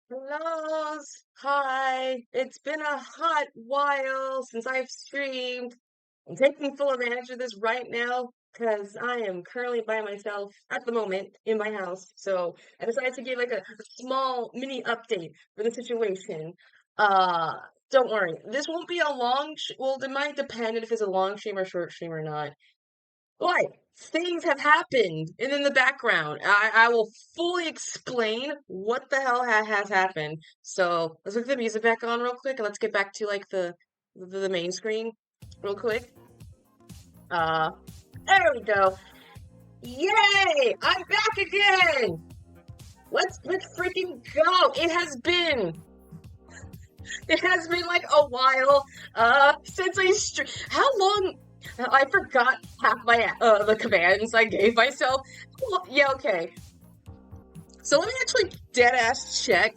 Hello, hi. It's been a hot while since I've streamed. I'm taking full advantage of this right now because I am currently by myself at the moment in my house. So I decided to give like a small mini update for the situation. Uh, don't worry, this won't be a long, well, it might depend if it's a long stream or short stream or not. But things have happened, and in the background, I will fully explain what the hell has happened. So let's put the music back on real quick, and let's get back to like the main screen real quick. Uh, there we go. Yay! I'm back again. Let's freaking go. It has been like a while since how long I forgot half my the commands I gave myself. Well, yeah, okay. So let me actually dead ass check.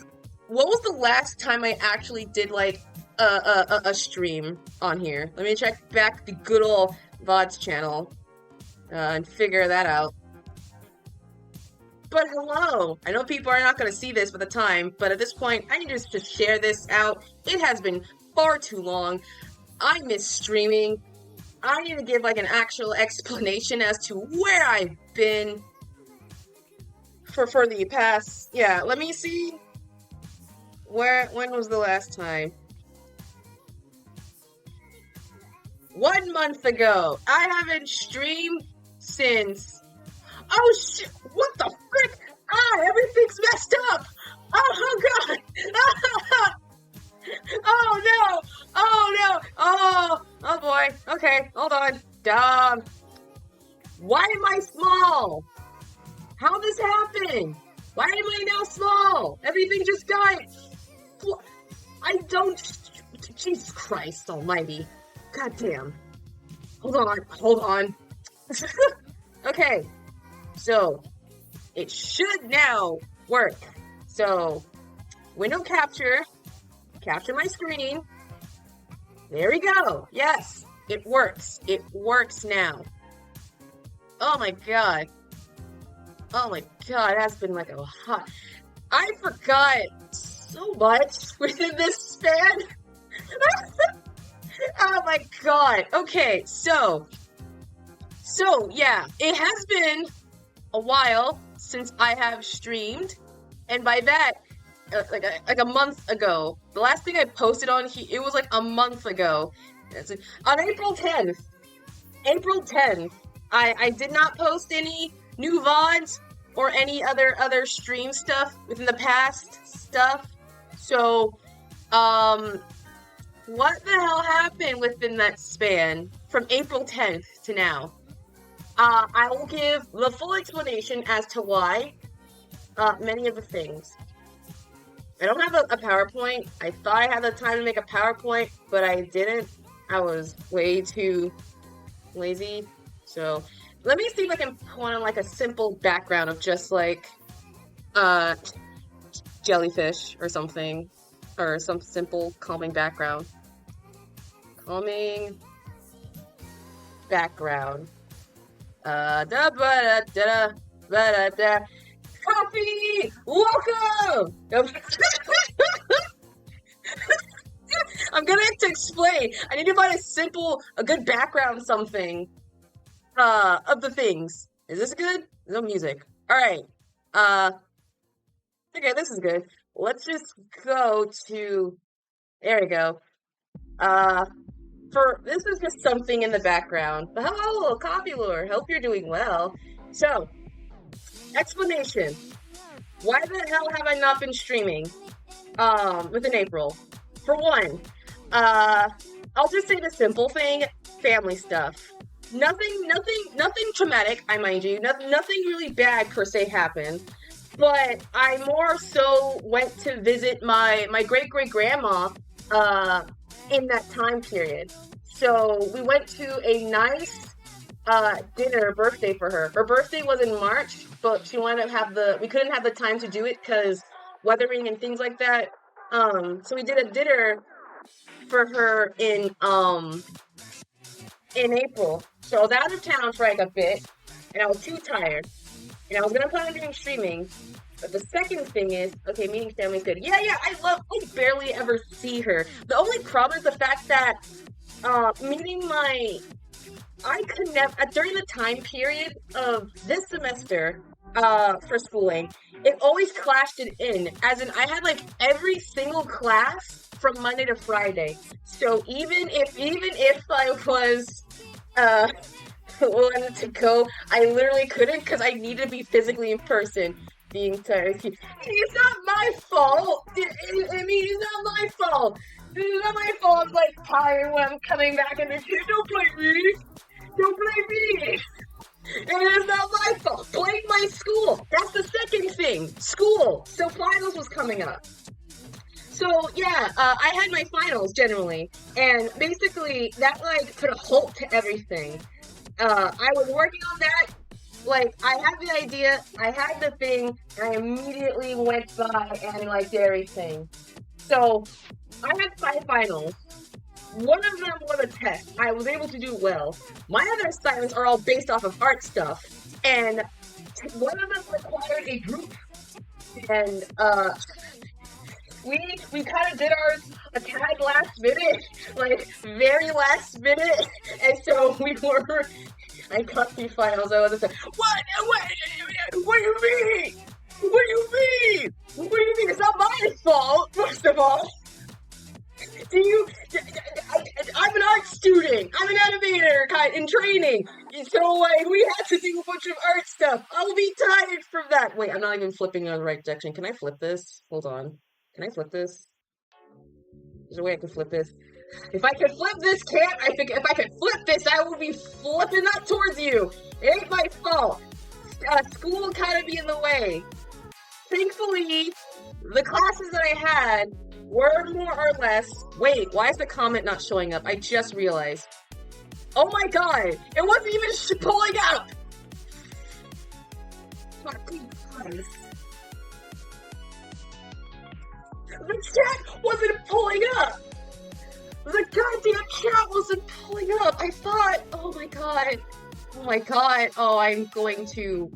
What was the last time I actually did like a stream on here? Let me check back the good old VODs channel and figure that out. But hello! I know people are not going to see this by the time, but at this point, I need to just share this out. It has been far too long. I miss streaming. I need to give like an actual explanation as to where I've been for the past. Yeah, let me see. When was the last time? 1 month ago. I haven't streamed since. Oh shit! What the frick? Everything's messed up! Oh god! Oh no! Oh no! Oh boy. Okay, hold on. Why am I small? How this happened? Why am I now small? Everything just died. I don't. Jesus Christ Almighty! God damn! Hold on. Okay. So, it should now work. So, window capture my screen. There we go. Yes. It works. It works now. Oh my god. Oh my god, it has been like a hot. I forgot so much within this span. Oh my god. Okay, so yeah, it has been a while since I have streamed, and by that, like a month ago. The last thing I posted on it was like a month ago. On April 10th. April 10th. I did not post any new VODs or any other stream stuff within the past stuff. So, what the hell happened within that span from April 10th to now? I will give the full explanation as to why many of the things. I don't have a PowerPoint. I thought I had the time to make a PowerPoint, but I didn't. I was way too lazy. So let me see if I can put on like a simple background of just like jellyfish or something, or some simple calming background. Calming background. Da da da da da da. Coffee! Welcome! I'm gonna have to explain. I need to find a good background something of the things. Is this good? No music. Alright. Okay, this is good. Let's just go to, there we go. This is just something in the background. Hello, Coffee Lure. Hope you're doing well. So, explanation. Why the hell have I not been streaming within April? For one, I'll just say the simple thing, family stuff. Nothing traumatic, I mind you. Nothing really bad per se happened. But I more so went to visit my great-great-grandma in that time period. So we went to a nice birthday for her. Her birthday was in March, but she wanted to we couldn't have the time to do it because weathering and things like that. So we did a dinner for her in April. So I was out of town for like a bit, and I was too tired. And I was gonna plan on doing streaming. But the second thing is, okay, meeting family's good. Yeah, I barely ever see her. The only problem is the fact that I could never, during the time period of this semester, for schooling, it always clashed it in. As in, I had like every single class from Monday to Friday. So even if I was, wanted to go, I literally couldn't because I needed to be physically in person. Being tired. It's not my fault. It's not my fault. It's not my fault. I'm like tired when I'm coming back and don't blame me. Don't blame me. And it's not my fault. Blame my school. That's the second thing. School. So finals was coming up. So yeah, I had my finals generally, and basically that like put a halt to everything. I was working on that. Like, I had the idea, I had the thing, and I immediately went by and, like, did everything. So, I had 5 finals. One of them was a test. I was able to do well. My other assignments are all based off of art stuff. And one of them required a group. And, we kind of did ours a tad last minute. Like, very last minute. And so, I got these finals. I wasn't like, what do you mean? What do you mean? What do you mean? It's not my fault, first of all. I'm an art student. I'm an animator in training. So, like, we had to do a bunch of art stuff. I'll be tired from that. Wait, I'm not even flipping in the right direction. Can I flip this? Hold on. Can I flip this? There's a way I can flip this. If I can flip this, if I can flip this, I would be flipping that towards you. It ain't my fault. School kind of be in the way. Thankfully, the classes that I had were more or less... Wait, why is the comment not showing up? I just realized. Oh my god, it wasn't even pulling up! Fucking Christ. The chat wasn't pulling up! The goddamn chat wasn't pulling up. I thought, oh my god. Oh my god. I'm going to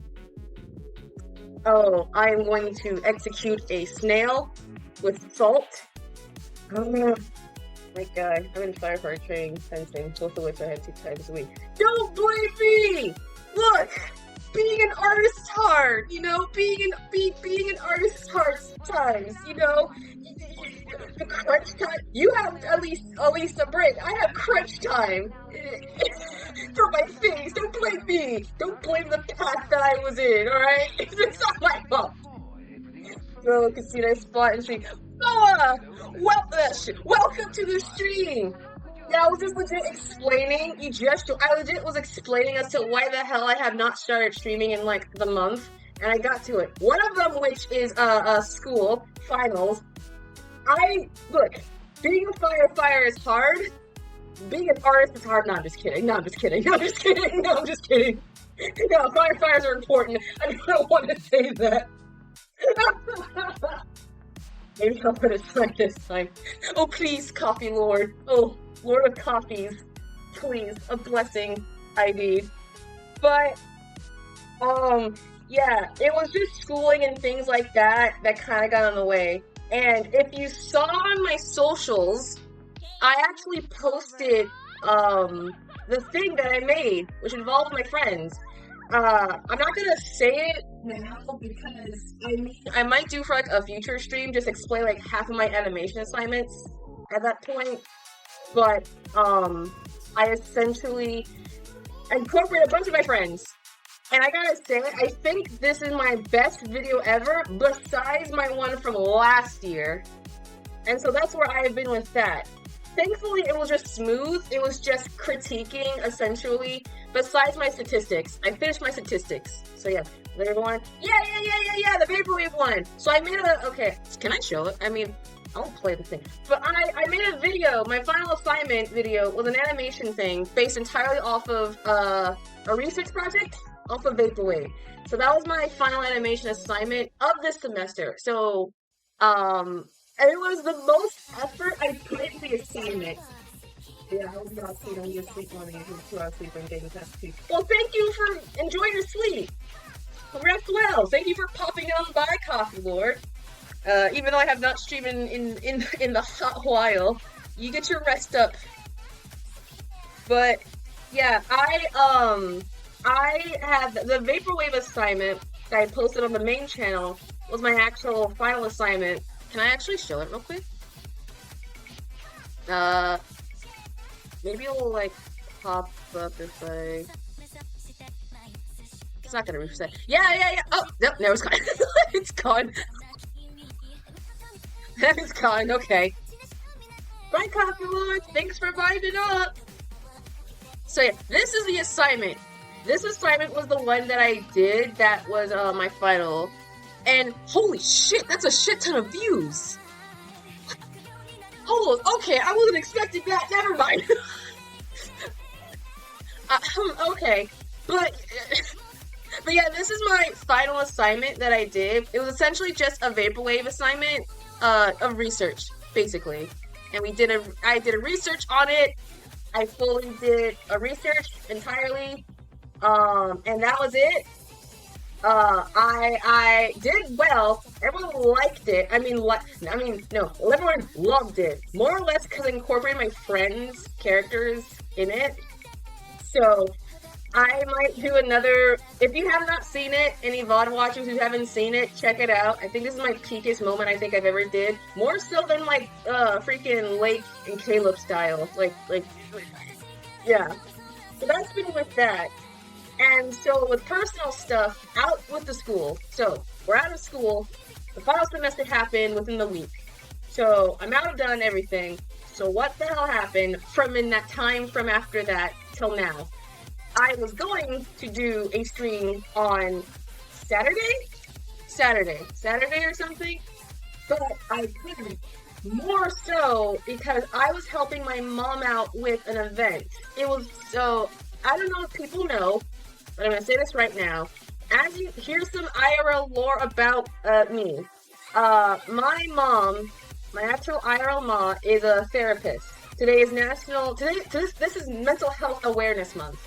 execute a snail with salt. Oh my god. I'm in firefighter training, fencing, both of which I have 2 times a week. Don't blame me! Look! Being an artist is hard, you know? Being an artist is hard sometimes, you know? The crunch time. You have at least a break. I have crunch time for my face. Don't blame me. Don't blame the path that I was in. All right, it's not my fault. Bro, can see nice spot and stream. Noah, welcome to the stream. Yeah, I was just legit explaining. I legit was explaining as to why the hell I have not started streaming in like the month, and I got to it. One of them, which is school finals. Look, being a firefighter is hard. Being an artist is hard. No, I'm just kidding. No, firefighters are important. I don't want to say that. Maybe I'll put a sign this time. Oh, please, coffee lord. Oh, lord of coffees. Please, a blessing I need. But, yeah, it was just schooling and things like that kind of got in the way. And if you saw on my socials, I actually posted the thing that I made, which involved my friends. I'm not gonna say it now because I might do for like a future stream, just explain like half of my animation assignments at that point. But I essentially incorporated a bunch of my friends. And I gotta say, I think this is my best video ever, besides my one from last year. And so that's where I have been with that. Thankfully, it was just smooth. It was just critiquing, essentially, besides my statistics. I finished my statistics. So yeah, the one. Yeah, the Vaporwave one. So I made okay, can I show it? I mean, I won't play the thing. But I made a video, my final assignment video was an animation thing based entirely off of a research project. Off of Vaporwave. So that was my final animation assignment of this semester. So, it was the most effort I put into the assignment. Yeah, I was not sleep. I'm just sleep on it. 2 hours sleep and getting past sleep. Well, thank you for enjoying your sleep. Rest well. Thank you for popping on by, Coffee Lord. Even though I have not streamed in the hot while, you get your rest up. But yeah, I had the Vaporwave assignment that I posted on the main channel was my actual final assignment. Can I actually show it real quick? Maybe it will like pop up if I... It's not gonna reset. Yeah. Oh, nope, no, it's gone. It's gone. It's gone, okay. Bye, Coffee Lord. Thanks for vibing up. So yeah, this is the assignment. This assignment was the one that I did that was my final. And holy shit, that's a shit ton of views. Oh, okay, I wasn't expecting that. Never mind. Okay, but yeah, this is my final assignment that I did. It was essentially just a Vaporwave assignment of research, basically. And I did a research on it. I fully did a research entirely. And that was it. I did well. Everyone liked it. No, everyone loved it. More or less because I incorporated my friends' characters in it. So, I might do another, if you have not seen it, any VOD watchers who haven't seen it, check it out. I think this is my peakest moment I think I've ever did. More so than like, freaking Lake and Caleb style. Yeah. So that's been with that. And so with personal stuff, out with the school. So we're out of school. The final semester happened within the week. So I'm out of done everything. So what the hell happened from in that time from after that till now? I was going to do a stream on Saturday or something, but I couldn't. More so because I was helping my mom out with an event. It was so, I don't know if people know, but I'm going to say this right now. Here's some IRL lore about my mom, my actual IRL mom, is a therapist. Today is this is Mental Health Awareness Month.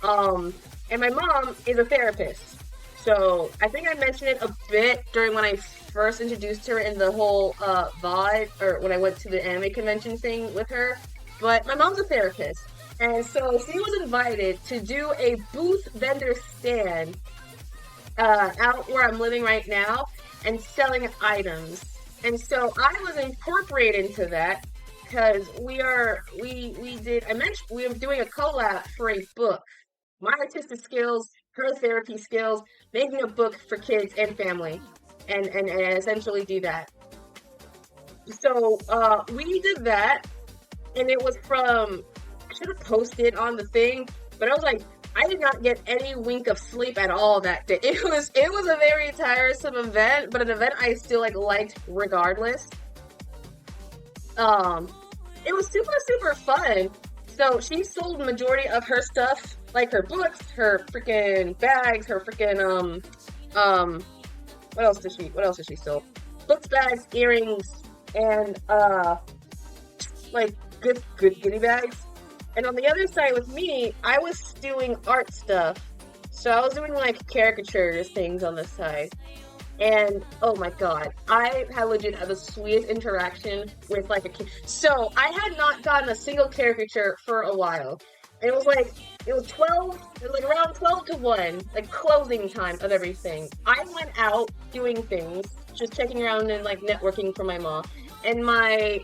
And my mom is a therapist. So I think I mentioned it a bit during when I first introduced her in the whole VOD, or when I went to the anime convention thing with her. But my mom's a therapist. And so she was invited to do a booth vendor stand out where I'm living right now and selling items. And so I was incorporated into that because we were doing a collab for a book. My artistic skills, her therapy skills, making a book for kids and family, and essentially do that. So we did that, and it was from, I should have posted on the thing, but I was like, I did not get any wink of sleep at all that day. It was a very tiresome event, but an event I still liked regardless. It was super fun. So she sold the majority of her stuff, like her books, her freaking bags, her freaking what else did she sell? Books, bags, earrings, and like good goodie bags. And on the other side with me, I was doing art stuff. So I was doing caricatures things on the side. And oh my god, I had legit had the sweetest interaction with a kid. So I had not gotten a single caricature for a while. And it was around 12 to 1, closing time of everything. I went out doing things, just checking around and networking for my mom. And my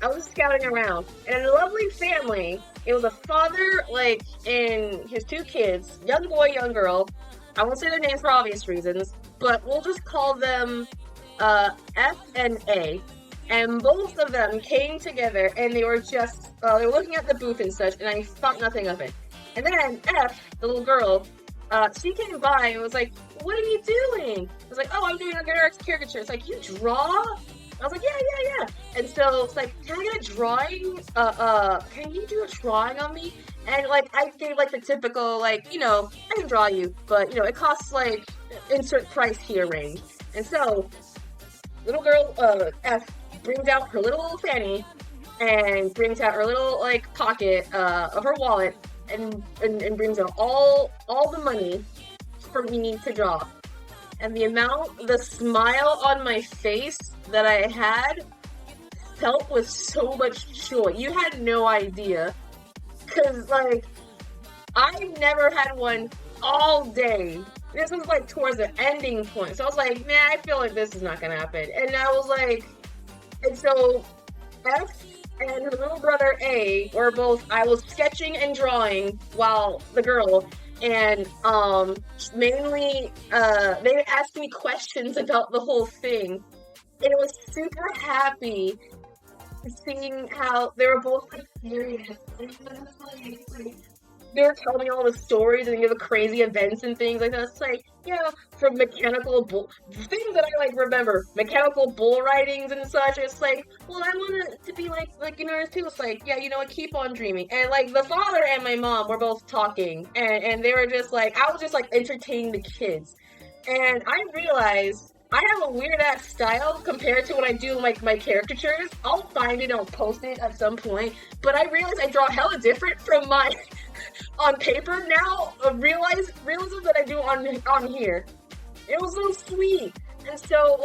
I was scouting around, and a lovely family. It was a father, and his 2 kids, young boy, young girl. I won't say their names for obvious reasons, but we'll just call them F and A. And both of them came together, and they were just they were looking at the booth and such, and I thought nothing of it. And then F, the little girl, she came by and was like, "What are you doing?" I was like, "Oh, I'm doing a good arts caricature." It's like, "You draw?" I was like, yeah. And so it's like, "Can I get a drawing? Can you do a drawing on me?" And I gave the typical I can draw you, but it costs insert price here range. And so little girl F brings out her little fanny and brings out her little pocket of her wallet and brings out all the money for me to draw. And the smile on my face that I had felt with so much joy. You had no idea. Because, I've never had one all day. This was, towards the ending point. So I was like, man, I feel like this is not going to happen. And I was like, and so F and her little brother A were both, I was sketching and drawing while the girl, and mainly they asked me questions about the whole thing, and it was super happy seeing how they were both serious. They were telling me all the stories and the crazy events and things like that. It's from mechanical things that I remember, mechanical bull ridings and such. It's well, I want it to be like an artist too. It's keep on dreaming. And the father and my mom were both talking, and they were just I was just entertaining the kids. And I realized I have a weird ass style compared to when I do my caricatures. I'll find it, I'll post it at some point. But I realized I draw hella different from my on paper now. Realism that I do on here. It was so sweet. And so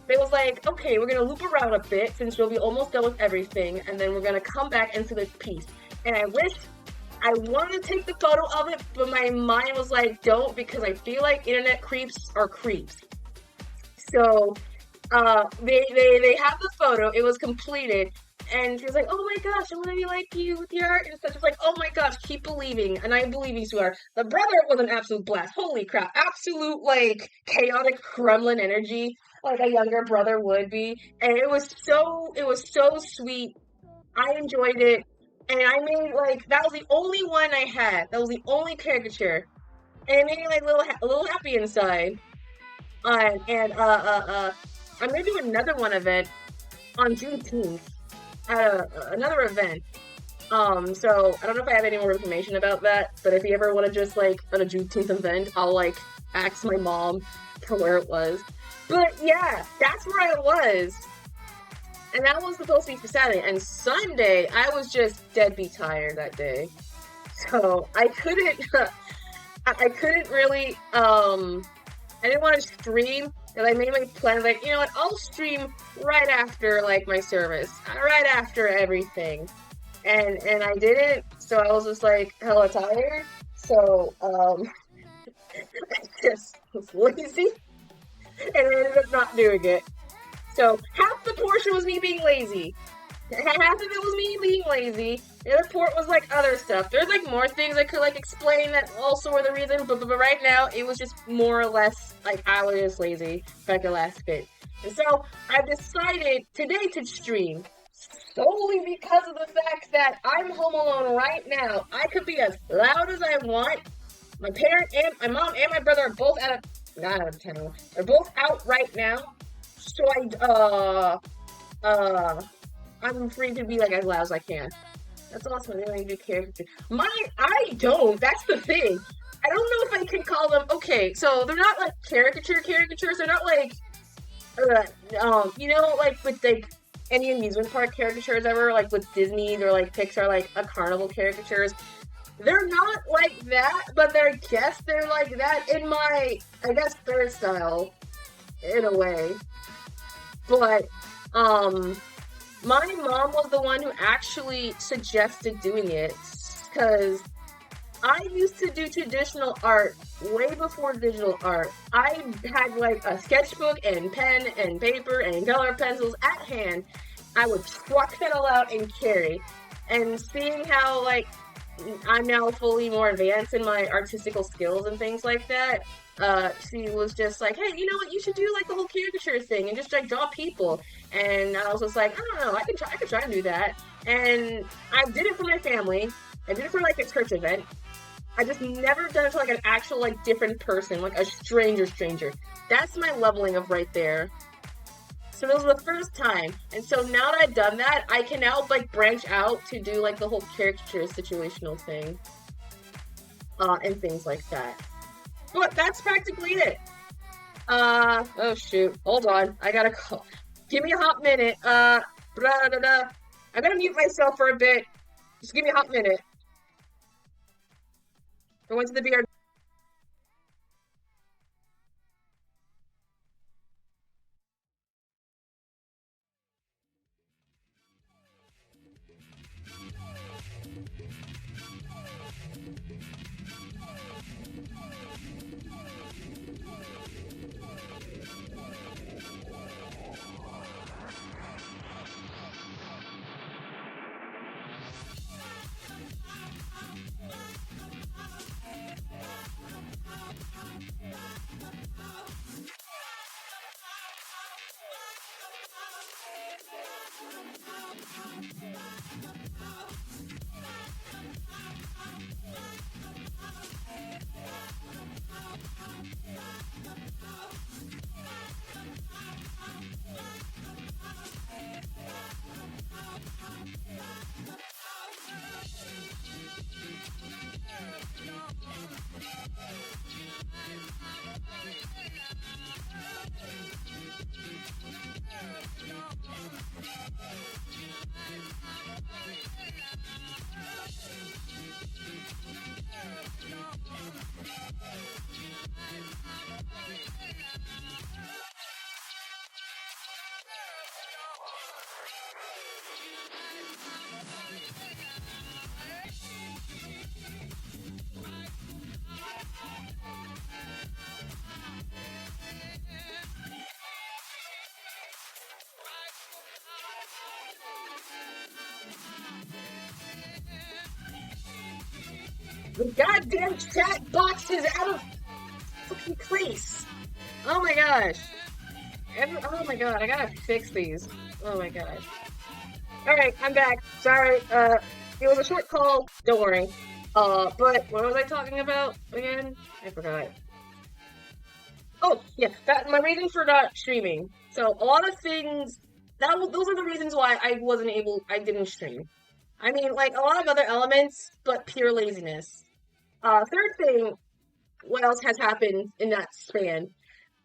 they was okay, we're gonna loop around a bit since we'll be almost done with everything, and then we're gonna come back into this piece. And I wanted to take the photo of it, but my mind was don't, because I feel like internet creeps are creeps. So they have the photo, it was completed, and she was like, "Oh my gosh, I want to be like you with your art," and such. It's "Oh my gosh, keep believing," and I believe you, sweetheart. The brother was an absolute blast. Holy crap, absolute chaotic gremlin energy, like a younger brother would be, and it was so sweet. I enjoyed it, and I made that was the only one I had. That was the only caricature, and it made me a little happy inside. I'm gonna do another one event on Juneteenth at another event. So I don't know if I have any more information about that, but if you ever want to just on a Juneteenth event, I'll ask my mom for where it was. But yeah, that's where I was. And that was supposed to be for Saturday. And Sunday, I was just deadbeat tired that day. So I couldn't, I couldn't really, I didn't want to stream. And I made my plan, like, you know what, I'll stream right after, like, my service. Right after everything. And I didn't, so I was just, like, hella tired. So, I just was lazy. And I ended up not doing it. So half the portion was me being lazy. Half of it was me being lazy. The other part was like other stuff. There's like more things I could like explain that also were the reason, but right now it was just more or less like I was just lazy like the last bit. And so I've decided today to stream solely because of the fact that I'm home alone right now. I could be as loud as I want. My parent and my mom and my brother are both not out of town. They're both out right now. So I'm free to be like as loud as I can. That's awesome. I really do character. I don't. That's the thing. I don't know if I can call them. Okay, so they're not like caricatures. They're not like, you know, like with like any amusement park caricatures ever, like with Disney or like Pixar, like a carnival caricatures. They're not like that, but they're like that in my, I guess, third style, in a way. But, my mom was the one who actually suggested doing it, because I used to do traditional art way before digital art. I had like a sketchbook and pen and paper and color pencils at hand. I would truck that all out and carry. And seeing how like I'm now fully more advanced in my artistical skills and things like that, she was just like, hey, you know what, you should do like the whole caricature thing and just like draw people. And I was just like, I don't know, I could try and do that. And I did it for my family. I did it for like a church event. I just never done it for like an actual like different person, like a stranger. That's my leveling of right there. So this was the first time. And so now that I've done that, I can now like branch out to do like the whole caricature situational thing. And things like that. But that's practically it. Oh shoot. Hold on. I gotta call. Give me a hot minute. Blah, blah, blah. I'm gonna mute myself for a bit. Just give me a hot minute. I went to the beer. The goddamn chat box is out of fucking place. Oh my gosh. Oh my god, I gotta fix these. Oh my god. Alright, I'm back. Sorry, it was a short call. Don't worry. But what was I talking about again? I forgot. Oh, yeah, that my reason for not streaming. So a lot of things those are the reasons why I didn't stream. I mean, like a lot of other elements, but pure laziness. Third thing, what else has happened in that span?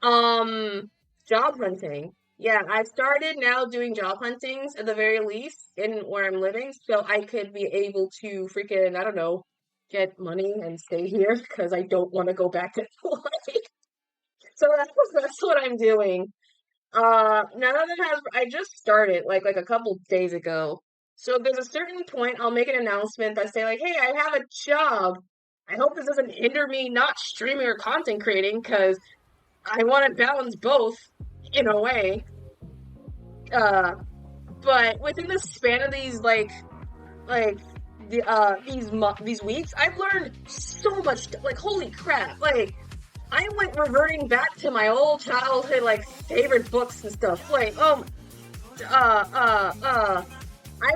Um, Job hunting. Yeah, I've started now doing job huntings at the very least in where I'm living, so I could be able to freaking, I don't know, get money and stay here because I don't want to go back to Hawaii. So that's what I'm doing. None of them have. I just started like a couple days ago. So there's a certain point I'll make an announcement that say like, "Hey, I have a job. I hope this doesn't hinder me not streaming or content creating because I want to balance both in a way." Uh, but within the span of these like these weeks, I've learned so much. Like, holy crap! Like, I went reverting back to my old childhood like favorite books and stuff. Like, I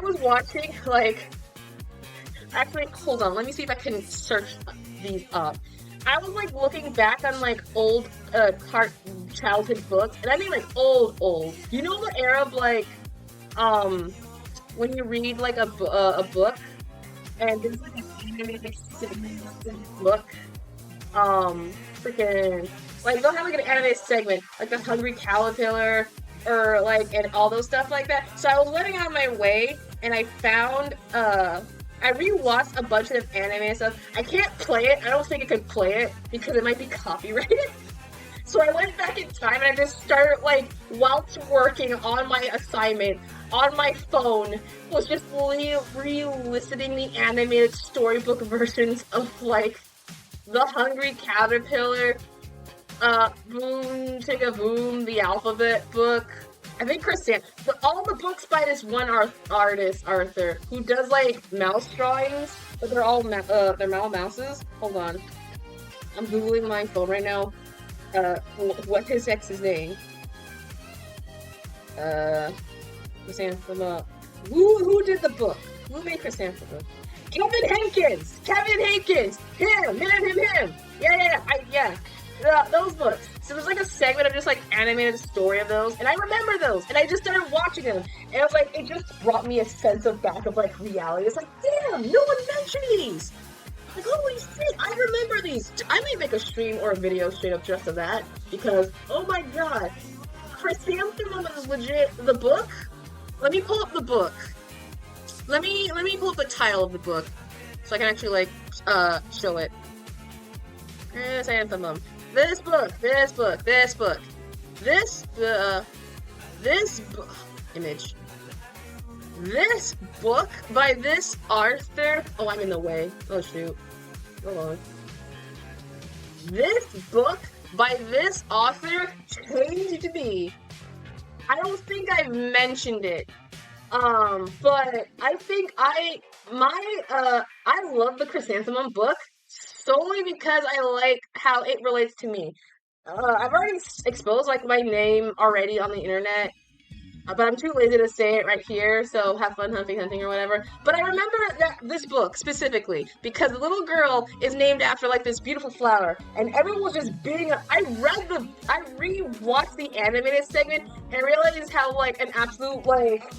was watching like actually hold on, let me see if I can search these up. I was like looking back on like old childhood books, and I mean like old. You know the era of like when you read like a book and there's like an animated segment of the book. Freaking like they'll have like an anime segment, like the Hungry Caterpillar or like and all those stuff like that. So I was running out of my way and I found I rewatched a bunch of anime stuff. I can't play it. I don't think I could play it because it might be copyrighted. So I went back in time and I just started like whilst working on my assignment on my phone was just re-listening the animated storybook versions of like The Hungry Caterpillar, Boom Chicka Boom, the Alphabet Book. I think all the books by this one artist, Arthur, who does like mouse drawings, but they're all they're all mouses. Hold on, I'm googling my phone right now. What his ex's name? Chrysanthemum. Who did the book? Who made Chrysanthemum? Kevin Hankins! Him! Yeah. Those books. So there's like a segment of just like animated story of those, and I remember those, and I just started watching them, and it was like, it just brought me a sense of back of like reality. It's like, damn, no one mentioned these! Like, holy shit, I remember these! I may make a stream or a video straight up just of that, because, oh my god, Chrysanthemum is legit the book? Let me pull up the book. Let me pull up the title of the book so I can actually like show it. Chrysanthemum. This book. Image. This book by this Arthur. Oh, I'm in the way. Oh shoot. Hold on. This book by this author changed me. I don't think I've mentioned it. But I think I love the Chrysanthemum book solely because I like how it relates to me. I've already exposed like my name already on the internet, but I'm too lazy to say it right here, so have fun hunting or whatever. But I remember this book specifically because the little girl is named after like this beautiful flower, and everyone was just beating up. I rewatched the animated segment and realized how like an absolute like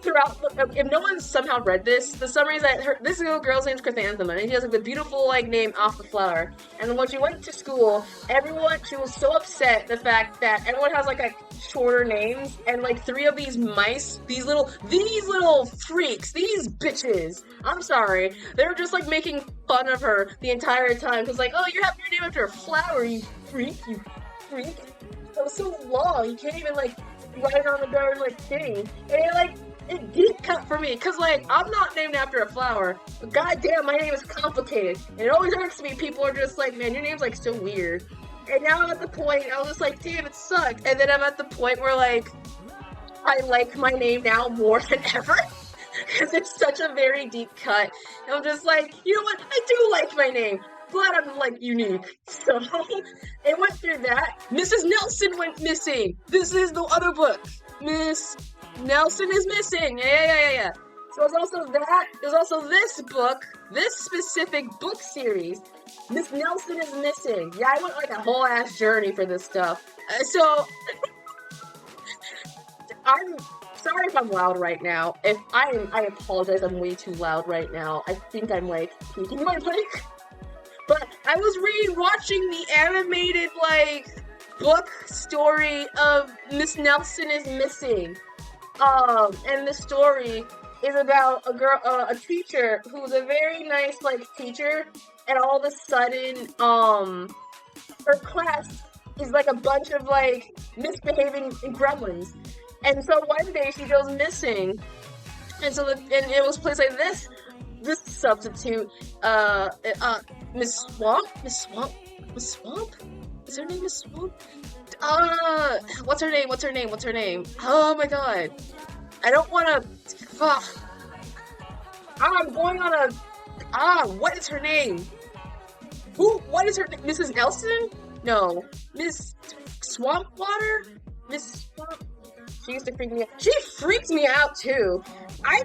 throughout if no one somehow read this, the summary is that this little girl's name's Chrysanthemum, and she has like the beautiful like name off the flower. And then when she went to school, she was so upset the fact that everyone has like shorter names, and like 3 of these mice, these little freaks, these bitches, I'm sorry, they were just like making fun of her the entire time, because like, oh, you're having your name after a flower, you freak. That was so long, you can't even like write it on the darn like thing. And it deep cut for me, because like, I'm not named after a flower, but goddamn, my name is complicated, and it always irks me. People are just like, man, your name's like so weird. And now I'm at the point, I was just like, damn, it sucked. And then I'm at the point where like, I like my name now more than ever, because it's such a very deep cut. And I'm just like, you know what, I do like my name, but I'm like unique. So it went through that. Mrs. Nelson went missing. This is the other book. Miss Nelson is missing. Yeah. So there's also that. There's also this book, this specific book series. Miss Nelson is missing. Yeah, I went like a whole ass journey for this stuff. So I'm sorry if I'm loud right now. If I apologize. I'm way too loud right now. I think I'm like peeking my mic. But I was re-watching the animated book story of Miss Nelson is missing. And the story is about a girl, a teacher who's a very nice, like, teacher, and all of a sudden, her class is like a bunch of, like, misbehaving gremlins. And so one day she goes missing, and and it was placed like this substitute, Miss Swamp? Is her name Miss Swamp? What's her name? Oh my god. I don't wanna, I'm going on what is her name? What is her name? Mrs. Nelson? No. Miss Swampwater? Miss Swamp? She used to freak me out. She freaks me out too. I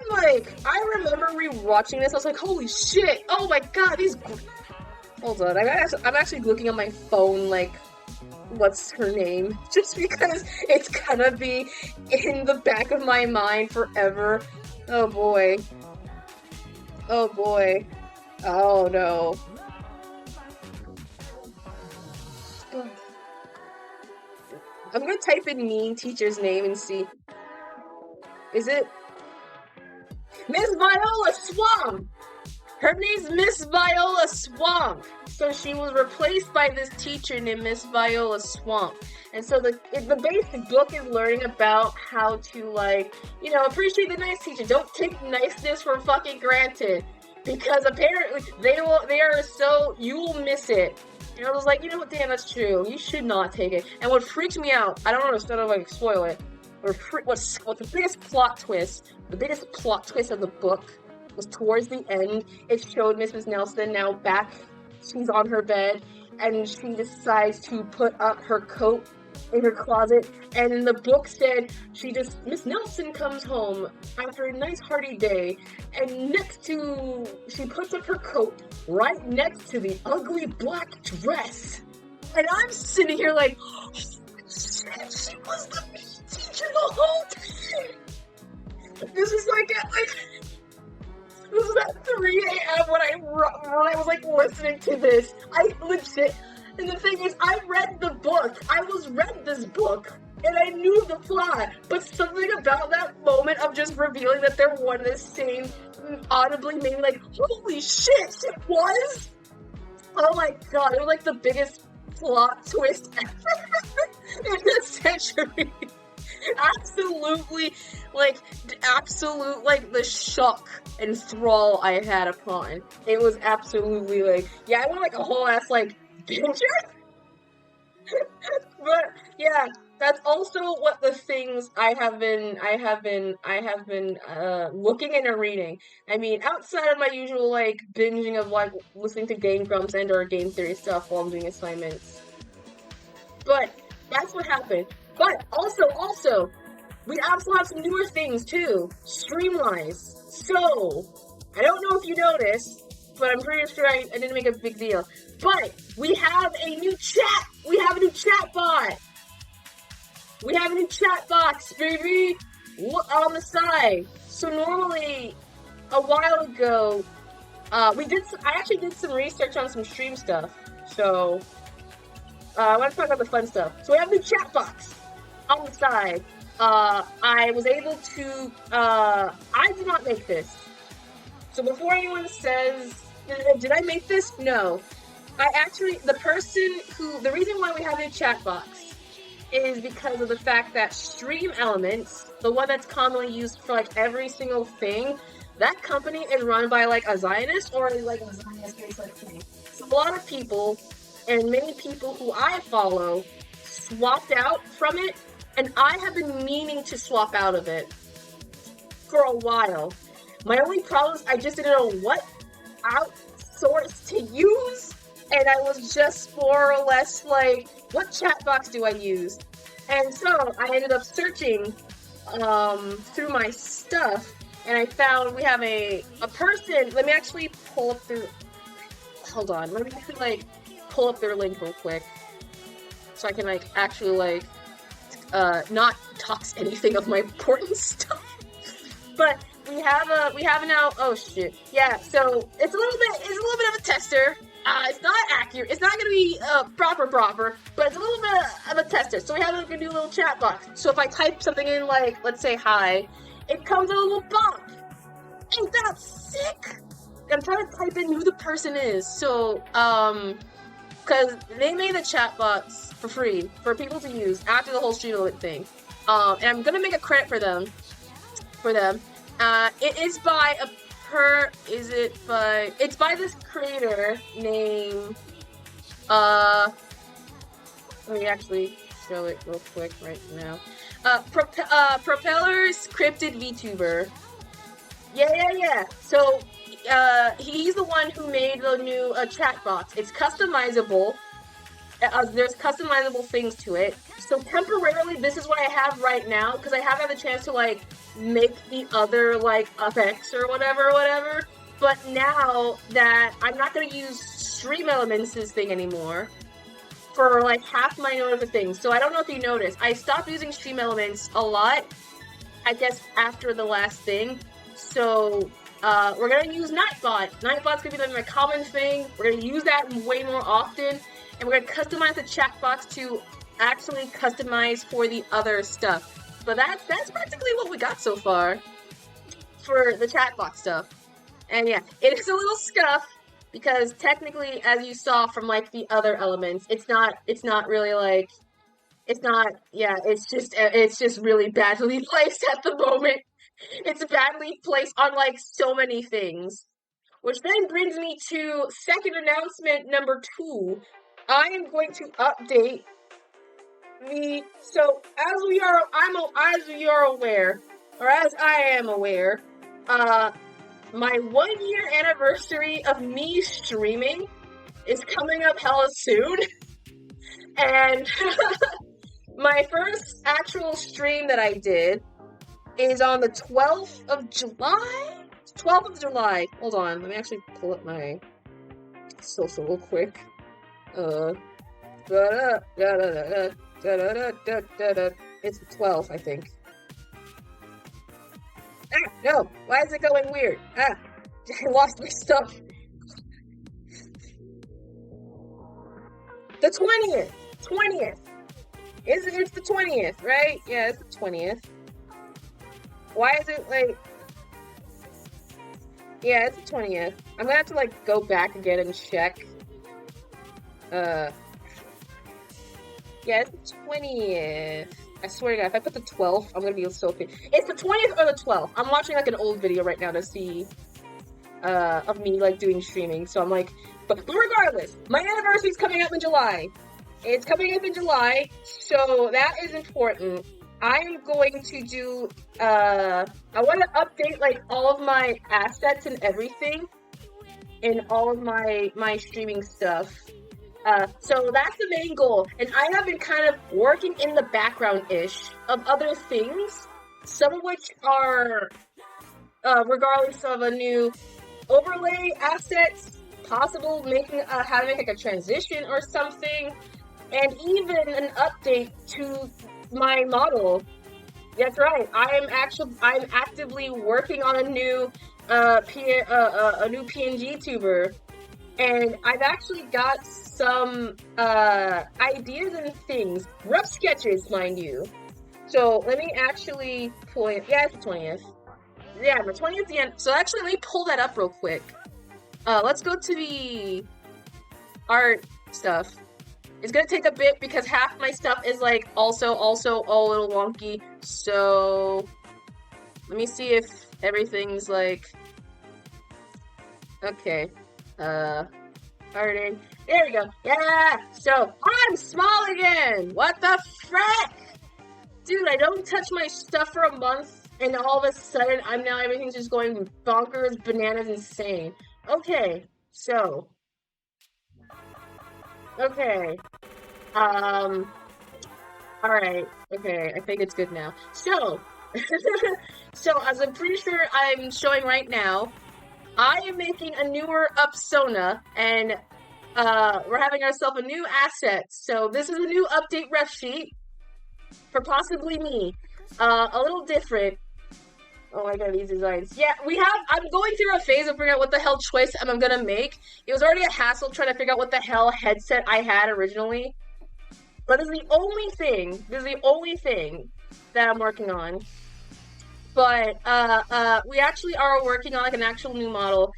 remember rewatching this. I was like, holy shit! Oh my god, hold on. I'm actually looking at my phone, like, what's her name? Just because it's gonna be in the back of my mind forever. Oh boy. Oh boy. Oh no. I'm gonna type in mean teacher's name and see. Is it Miss Viola Swamp? Her name's Miss Viola Swamp. So she was replaced by this teacher named Miss Viola Swamp. And so the basic book is learning about how to, like, you know, appreciate the nice teacher. Don't take niceness for fucking granted. Because apparently you will miss it. And I was like, you know what, damn, that's true. You should not take it. And what freaked me out, I don't understand if I can spoil it, what's the biggest plot twist of the book was towards the end. It showed Mrs. Nelson now back, she's on her bed, and she decides to put up her coat in her closet, and in the book said, Miss Nelson comes home after a nice hearty day, and she puts up her coat right next to the ugly black dress. And I'm sitting here like, oh, shit, she was the mean teacher the whole time. This is at 3 a.m. when I was like listening to this. I legit. And the thing is, I read this book, and I knew the plot, but something about that moment of just revealing that they're one and the same audibly made me like, holy shit, it was? Oh my god, it was like the biggest plot twist ever in this century. Absolute, the shock and thrall I had upon. It was absolutely, like, yeah, I went like a whole ass, like, binger? But yeah, that's also what the things I have been looking into reading. I mean, outside of my usual, like, binging of, like, listening to Game Grumps and or game theory stuff while I'm doing assignments. But that's what happened. But also, we also have some newer things too. Streamlines. So, I don't know if you noticed, but I'm pretty sure I didn't make a big deal. But we have a new chat. We have a new chat bot. We have a new chat box, baby. Look on the side. So normally, a while ago, I actually did some research on some stream stuff. So, I want to talk about the fun stuff. So we have the chat box on the side. I was able to, I did not make this. So before anyone says, did I make this? No. The reason why we have a chat box is because of the fact that Stream Elements, the one that's commonly used for, like, every single thing, that company is run by, like, a Zionist or, like, a Zionist-based, like, thing. So a lot of people, and many people who I follow, swapped out from it, and I have been meaning to swap out of it for a while. My only problem is I just didn't know what outsource to use, and I was just more or less like, what chat box do I use? And so I ended up searching through my stuff, and I found we have a person. Let me actually pull up their. Hold on. Let me actually, like, pull up their link real quick, so I can, like, actually, like, not tox anything of my important stuff. But we have now. Oh shit. Yeah. So it's a little bit of a tester. It's not accurate. It's not going to be proper, but it's a little bit of a tester. So we have a new little chat box. So if I type something in, like, let's say hi, it comes in a little box. Ain't that sick? I'm trying to type in who the person is. So, because they made the chat box for free for people to use after the whole Street Alert thing. And I'm going to make a credit for them. It is by it's by this creator named, let me actually show it real quick right now. Propeller's Cryptid VTuber. Yeah. So, he's the one who made the new chat box. It's customizable. There's customizable things to it. So temporarily, this is what I have right now, because I haven't had the chance to, like, make the other, like, effects or whatever. But now that I'm not going to use Stream Elements thing anymore for, like, half my notifications things. So I don't know if you noticed. I stopped using Stream Elements a lot, I guess, after the last thing. So, we're going to use Nightbot. Nightbot's going to be, like, my common thing. We're going to use that way more often. And we're going to customize the chat box to actually customize for the other stuff. But that's practically what we got so far for the chat box stuff. And yeah, it is a little scuff because technically, as you saw from, like, the other elements, it's not really, like, it's just really badly placed at the moment. It's badly placed on, like, so many things. Which then brings me to second announcement number 2. I am going to update so as we are aware, or as I am aware, my 1-year anniversary of me streaming is coming up hella soon. And my first actual stream that I did is on the 12th of July? 12th of July. Hold on, let me actually pull up my social real quick. It's the 12th, I think. No! Why is it going weird? I lost my stuff. The 20th! 20th! It's the 20th, right? Yeah, it's the 20th. Why is it, like... Yeah, it's the 20th. I'm gonna have to, like, go back again and check. Yeah, it's the 20th. I swear to God, if I put the 12th, I'm gonna be so pissed. It's the 20th or the 12th. I'm watching, like, an old video right now to see, of me, like, doing streaming. So I'm like, but regardless, my anniversary's coming up in July. It's coming up in July, so that is important. I'm going to do, I want to update, like, all of my assets and everything in all of my streaming stuff. So that's the main goal. And I have been kind of working in the background-ish of other things, some of which are, regardless of a new overlay assets, possible how to make, like, a transition or something, and even an update to my model. That's right. I'm actively working on a new PNG tuber, and I've actually got some ideas and things, rough sketches, mind you. So let me actually pull it. Yeah, it's the 20th. Yeah, the 20th the end. So actually, let me pull that up real quick. Let's go to the art stuff. It's gonna take a bit because half my stuff is, like, also all a little wonky. So let me see if everything's, like, okay. Arting. There we go. Yeah. So I'm small again. What the frick, dude? I don't touch my stuff for a month, and all of a sudden, everything's just going bonkers, bananas, insane. Okay. So. Okay. Alright. Okay, I think it's good now. So, as I'm pretty sure I'm showing right now, I am making a newer Upsona, and, we're having ourselves a new asset. So, this is a new update ref sheet for possibly me. A little different. Oh my god, these designs. Yeah, I'm going through a phase of figuring out what the hell choice I'm gonna make. It was already a hassle trying to figure out what the hell headset I had originally. But this is the only thing that I'm working on. But we actually are working on like an actual new model.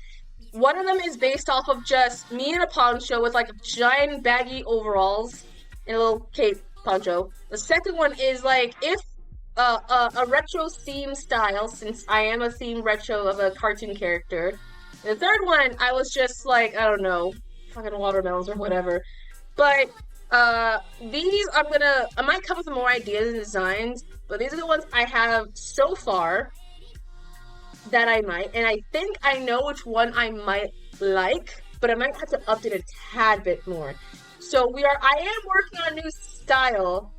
One of them is based off of just me in a poncho with like giant baggy overalls and a little cape poncho. The second one is like if a retro theme style, since I am a theme retro of a cartoon character. The third one, I was just like, I don't know, fucking watermelons or whatever. But these I might come up with more ideas and designs, but these are the ones I have so far that I might, and I think I know which one I might like, but I might have to update a tad bit more. So I am working on a new style.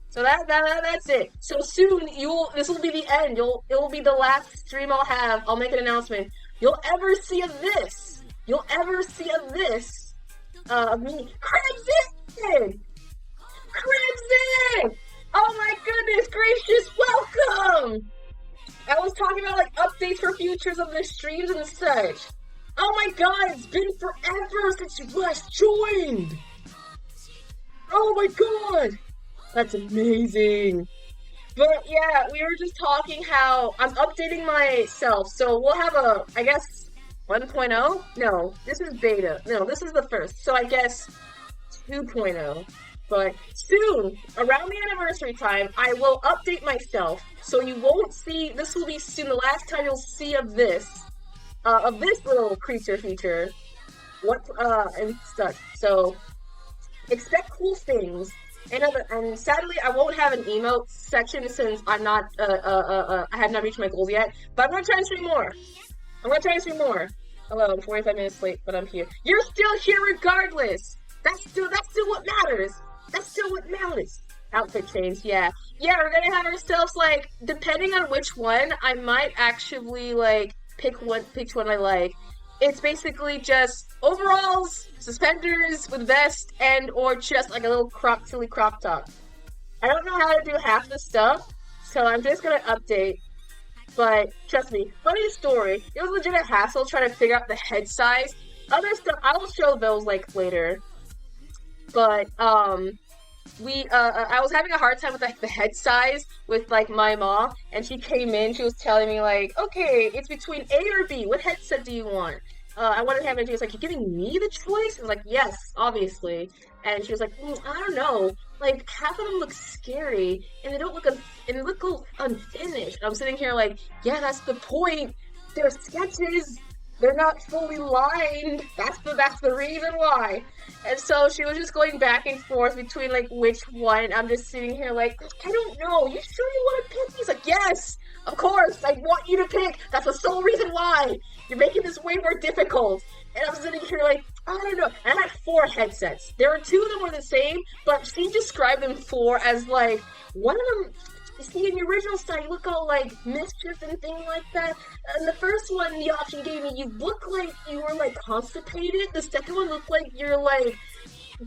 So that's it. So soon this will be the end. It will be the last stream I'll have. I'll make an announcement. You'll ever see of this of me. Crimson! Crimson! Oh my goodness gracious, welcome! I was talking about like updates for futures of the streams and such. Oh my god, it's been forever since you last joined! Oh my god! That's amazing. But yeah, we were just talking how I'm updating myself. So we'll have I guess 1.0? No, this is beta. No, this is the first. So I guess 2.0. But soon, around the anniversary time, I will update myself. So you won't see, this will be soon the last time you'll see of this little creature feature. And stuff. So expect cool things. And sadly, I won't have an emote section since I have not reached my goals yet. But I'm gonna try and stream more. Hello, I'm 45 minutes late, but I'm here. You're still here regardless. That's still what matters. Outfit change, yeah. Yeah, we're gonna have ourselves like, depending on which one, I might actually like pick one I like. It's basically just overalls, suspenders with vest, and or just like a little silly crop top. I don't know how to do half the stuff, so I'm just gonna update. But trust me, funny story, it was legit a hassle trying to figure out the head size. Other stuff, I will show those like later. But I was having a hard time with like the head size with like my mom, and she came in, she was telling me like, okay, it's between A or B, what headset do you want? I wanted to have it, she was like, you're giving me the choice? I was like, yes, obviously. And she was like, I don't know, like half of them look scary, and they don't look and they look unfinished. I'm sitting here like, yeah, that's the point, they're sketches, they're not fully lined. That's the reason why. And so she was just going back and forth between like which one. I'm just sitting here like, I don't know. You sure you want to pick? He's like, yes, of course. I want you to pick. That's the sole reason why. You're making this way more difficult. And I'm sitting here like, I don't know. And I had 4 headsets. There were 2 of them were the same, but she described them 4 as like, one of them, you see, in the original style, you look all like mischief and things like that. And the first one, the option gave me, you look like you were like constipated. The second one looked like you're like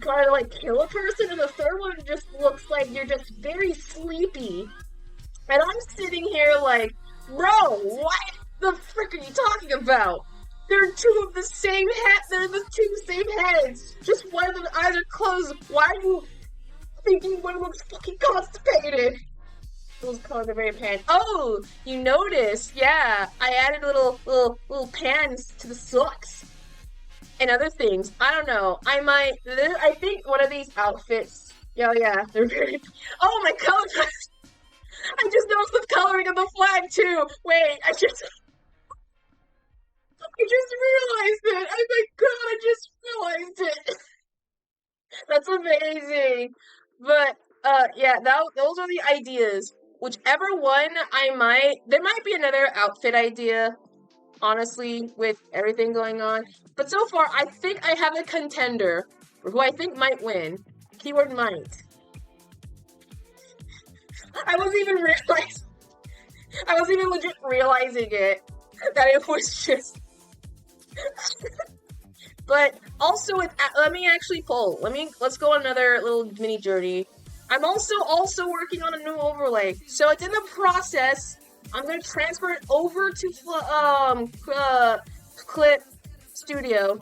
trying to like kill a person, and the third one just looks like you're just very sleepy. And I'm sitting here like, bro, what the frick are you talking about? They're 2 of the same head. They're the 2 same heads. Just one of them eyes are closed. Why are you thinking one looks fucking constipated? Those colors are very pan. Oh, you noticed? Yeah, I added little pans to the socks and other things. I don't know. I think one of these outfits. Yeah, they're very. Oh my colors! I just noticed the coloring of the flag too. Wait, I just realized it. Oh my god, I just realized it. That's amazing. But yeah, those are the ideas. Whichever one there might be another outfit idea, honestly, with everything going on. But so far, I think I have a contender for who I think might win. Keyword might. I wasn't even legit realizing it, that it was just. But also let me actually poll. Let's go on another little mini journey. I'm also working on a new overlay. So it's in the process, I'm gonna transfer it over to Clip Studio.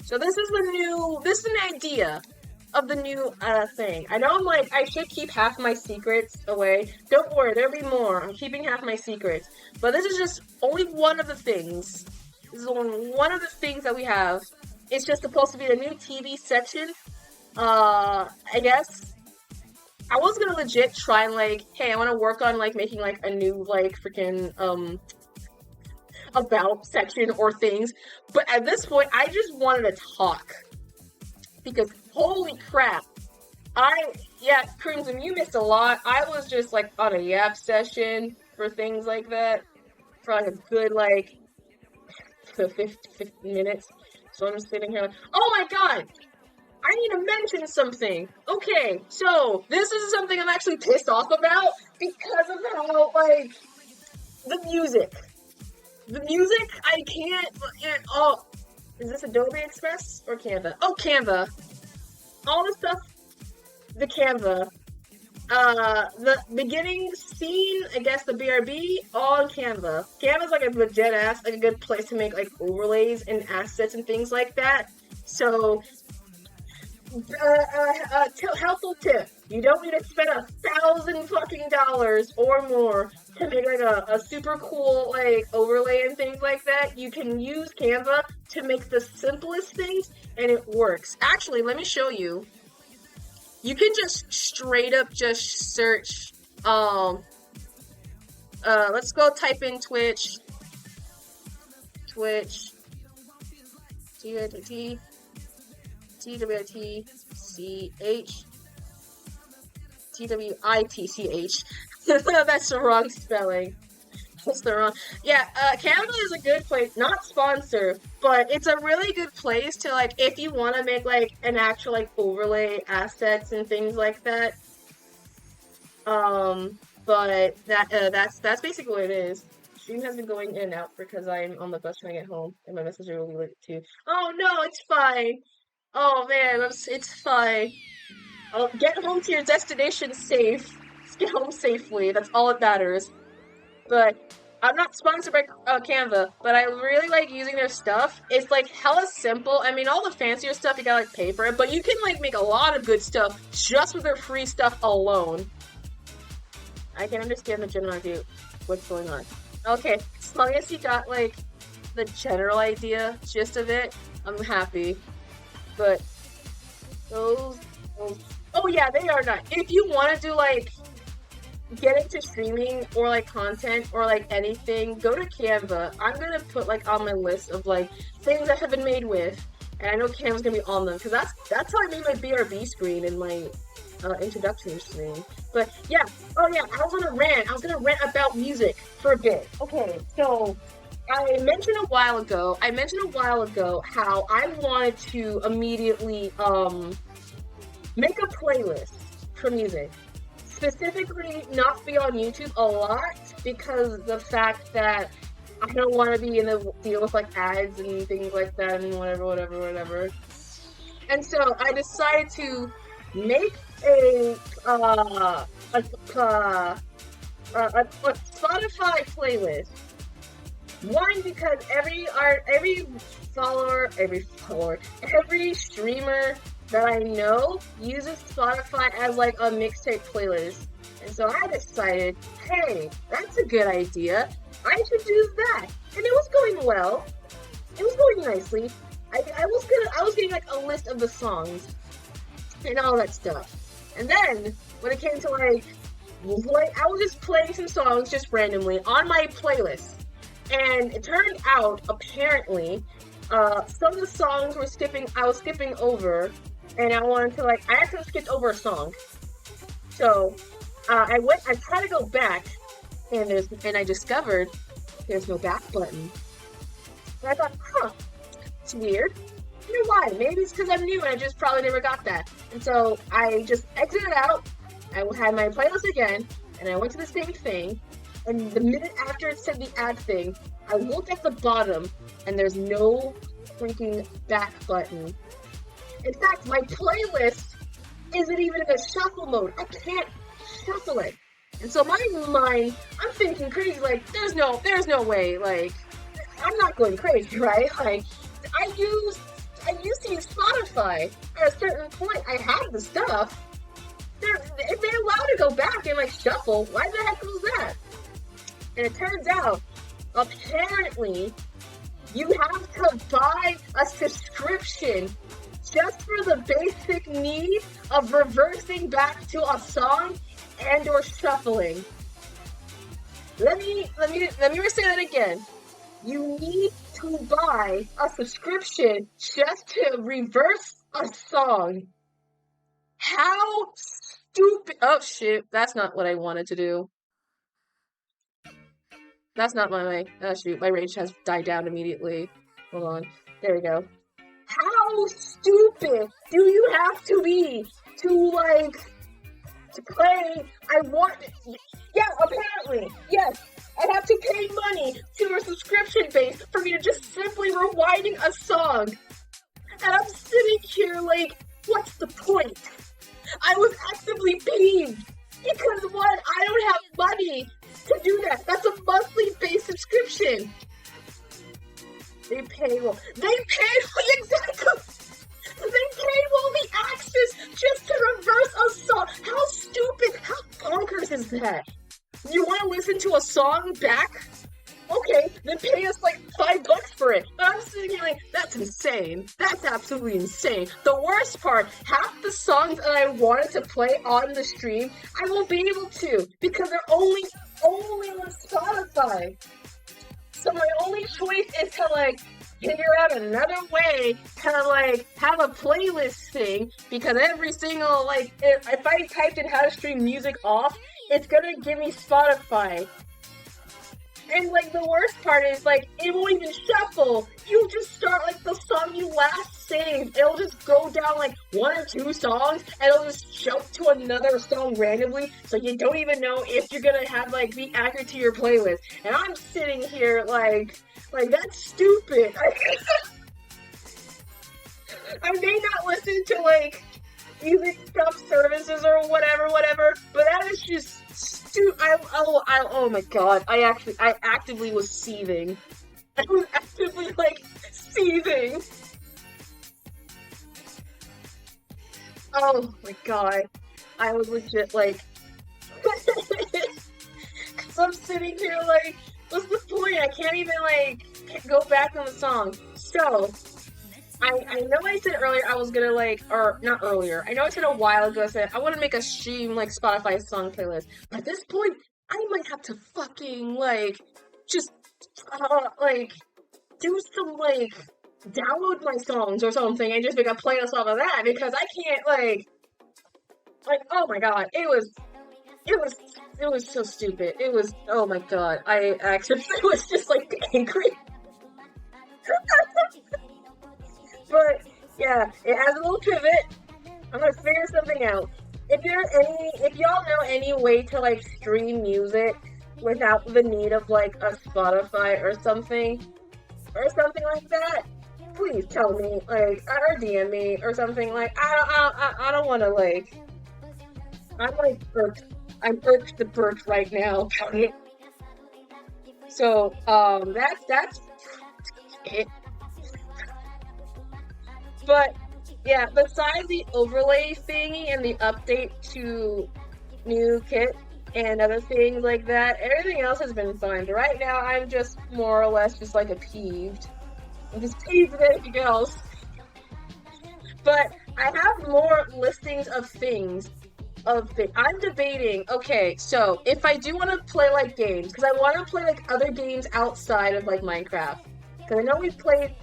So this is an idea of the new thing. I know I should keep half my secrets away. Don't worry, there'll be more. I'm keeping half my secrets. But this is just only one of the things. This is only one of the things that we have. It's just supposed to be the new TV section. I guess. I was gonna legit try and hey, I wanna work on making a new freaking about section or things. But at this point I just wanted to talk. Because holy crap. Crimson, you missed a lot. I was just on a yap session for things like that. For a good 50 minutes. So I'm just sitting here oh my god! I need to mention something. Okay, so this is something I'm actually pissed off about because of how, the music. The music, I can't, is this Adobe Express or Canva? Oh, Canva. All the stuff, the Canva. The beginning scene, I guess the BRB, all on Canva. Canva's a legit ass, a good place to make overlays and assets and things like that. So, helpful tip. You don't need to spend $1,000 fucking dollars or more to make a super cool overlay and things like that. You can use Canva to make the simplest things and it works. Actually, let me show you. You can just straight up just search let's go type in Twitch TWITCH TWITCH. That's the wrong spelling. That's the wrong. Yeah, Canva is a good place, not sponsored, but it's a really good place to if you want to make an actual overlay assets and things like that. But that's basically what it is. Stream has been going in and out because I'm on the bus trying to get home, and my messenger will be late too. Oh no, it's fine. Oh man, it's fine. I'll get home to your destination safe. Just get home safely. That's all that matters. But I'm not sponsored by Canva, but I really like using their stuff. It's hella simple. I mean, all the fancier stuff you gotta pay for it, but you can make a lot of good stuff just with their free stuff alone. I can understand the general idea what's going on. Okay, as long as you got the general idea, gist of it, I'm happy. But those oh yeah, they are not. If you want to do get into streaming or content or anything, go to Canva. I'm gonna put on my list of things that have been made with, and I know Canva's gonna be on them because that's how I made my BRB screen in my introduction screen. But yeah, oh yeah, I was gonna rant about music for a bit. Okay, so I mentioned a while ago how I wanted to immediately make a playlist for music. Specifically, not be on YouTube a lot because the fact that I don't want to be in the deal with ads and things like that and whatever. And so I decided to make a Spotify playlist. One, because every streamer that I know uses Spotify as a mixtape playlist. And so I decided, hey, that's a good idea. I should do that. And it was going well. It was going nicely. I was getting a list of the songs and all that stuff. And then when it came to I was just playing some songs just randomly on my playlist. And it turned out, apparently, some of the songs I was skipping over, and I wanted to I actually skipped over a song. So, I tried to go back, and I discovered there's no back button. And I thought, it's weird. You know why? Maybe it's because I'm new and I just probably never got that. And so I just exited out, I had my playlist again, and I went to the same thing, and the minute after it said the ad thing, I looked at the bottom, and there's no freaking back button. In fact, my playlist isn't even in a shuffle mode. I can't shuffle it. And so my mind, I'm thinking crazy, like, there's no way, like, I'm not going crazy, right? Like, I used to use Spotify. At a certain point, I had the stuff. If they're allowed to go back and, like, shuffle, why the heck was that? And it turns out, apparently, you have to buy a subscription just for the basic need of reversing back to a song and or shuffling. Let me say that again. You need to buy a subscription just to reverse a song. How stupid! Oh shit, that's not what I wanted to do. That's not my shoot. My rage has died down immediately. Hold on. There we go. How stupid do you have to be to play? Yeah, apparently, yes. I have to pay money to a subscription base for me to just simply rewinding a song. And I'm sitting here like, what's the point? I was actively peeved because one, I don't have money to do that. That's a monthly based subscription. They pay well. Exactly. They paywall the access just to reverse a song. How stupid, how bonkers is that? You want to listen to a song back? Okay, then pay us like $5 for it. But I'm sitting here like, that's insane. That's absolutely insane. The worst part, half the songs that I wanted to play on the stream, I won't be able to because they're only on Spotify. So my only choice is to like figure out another way to like have a playlist thing, because every single like if I typed in how to stream music off, it's gonna give me Spotify. And like the worst part is like it won't even shuffle. You just start like the song you last saved. It'll just go down like one or two songs and it'll just jump to another song randomly, so you don't even know if you're gonna have like be accurate to your playlist. And I'm sitting here like that's stupid. I may not listen to like music stuff services or whatever, but that is just stupid. Oh my god, I actively was seething. I was actively like seething. Oh my god, I was legit like, cause I'm sitting here like, what's the point? I can't even like go back on the song. So I know I said earlier I was gonna like, or not earlier, I know I said a while ago, I said I want to make a stream like Spotify song playlist, but at this point I might have to fucking like just like do some like download my songs or something and just make a playlist off of that, because I can't like oh my god, it was so stupid. It was, oh my god, I actually was just like angry. But yeah, it has a little pivot. I'm gonna figure something out. If y'all know any way to like stream music without the need of like a Spotify or something like that, please tell me, like, or DM me or something. Like, I don't want to like, I'm irked the birch right now. So that's it. But yeah, besides the overlay thingy and the update to new kit and other things like that, everything else has been fine. But right now, I'm just more or less just like peeved. I'm just peeved with anything else. But I have more listings of things. I'm debating, okay, so if I do want to play like games, because I want to play like other games outside of like Minecraft. Because I know we played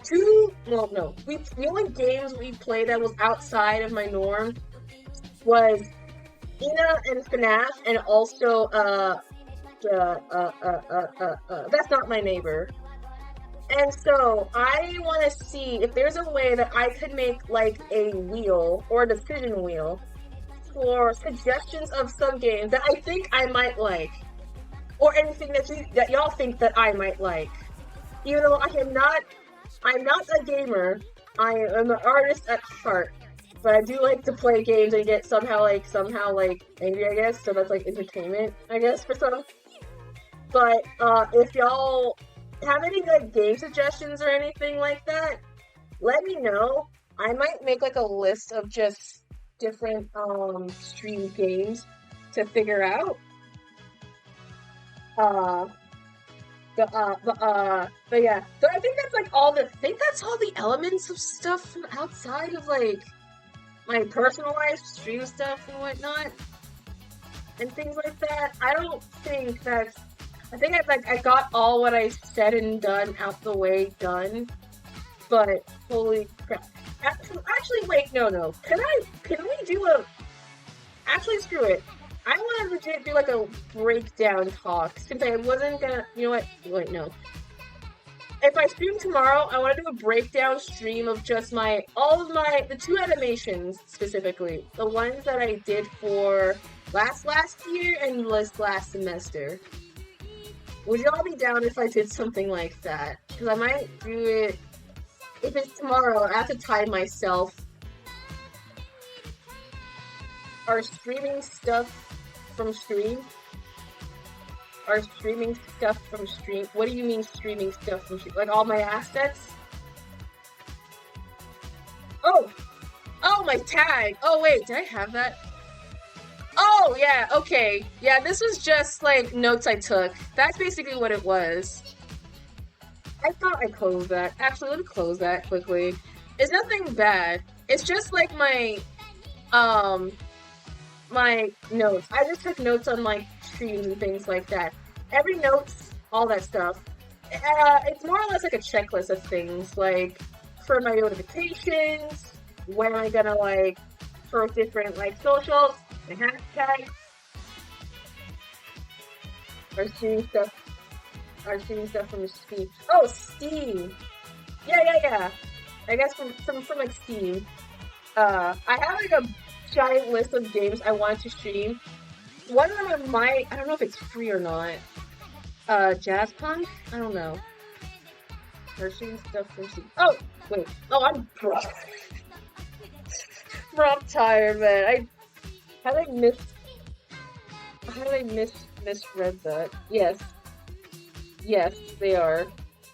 two, well no, the only games we played that was outside of my norm was Ina and FNAF, and also That's Not My Neighbor. And so I want to see if there's a way that I could make like a wheel or a decision wheel for suggestions of some games that I think I might like, or anything that y'all think that I might like. Even though I'm not a gamer, I am an artist at heart. But I do like to play games and get somehow angry, I guess. So that's like entertainment, I guess, for some. But if y'all have any good game suggestions or anything like that, let me know. I might make like a list of just different stream games to figure out. Uh but yeah. So I think that's like all the elements of stuff from outside of like my personal life, stream stuff and whatnot. And things like that. I think I got all what I said and done out the way done. But holy crap. Actually, wait, no. Can we do actually, screw it. I want to legit do like a breakdown talk, since I wasn't gonna, you know what, wait, no. If I stream tomorrow, I want to do a breakdown stream of just the 2 animations, specifically. The ones that I did for last year and last semester. Would y'all be down if I did something like that? Because I might do it. If it's tomorrow, I have to time myself. Are streaming stuff from stream? Are streaming stuff from stream? What do you mean streaming stuff from stream? Like all my assets? Oh! Oh, my tag! Oh, wait, did I have that? Oh, yeah, okay. Yeah, this was just, like, notes I took. That's basically what it was. I thought I closed that. Actually, let me close that quickly. It's nothing bad. It's just like my notes. I just took notes on like streams and things like that. Every notes, all that stuff. It's more or less like a checklist of things, like for my notifications, when am I gonna like for different like socials, the hashtags, or streaming stuff from Steam. Oh, Steam. Yeah. I guess from like Steam. I have like a giant list of games I want to stream. One of them I don't know if it's free or not. Jazz Punk? I don't know. Or streaming stuff from Steam. Oh, wait. Oh, I'm broke. I'm tired, man. How did I misread that? Yes, they are.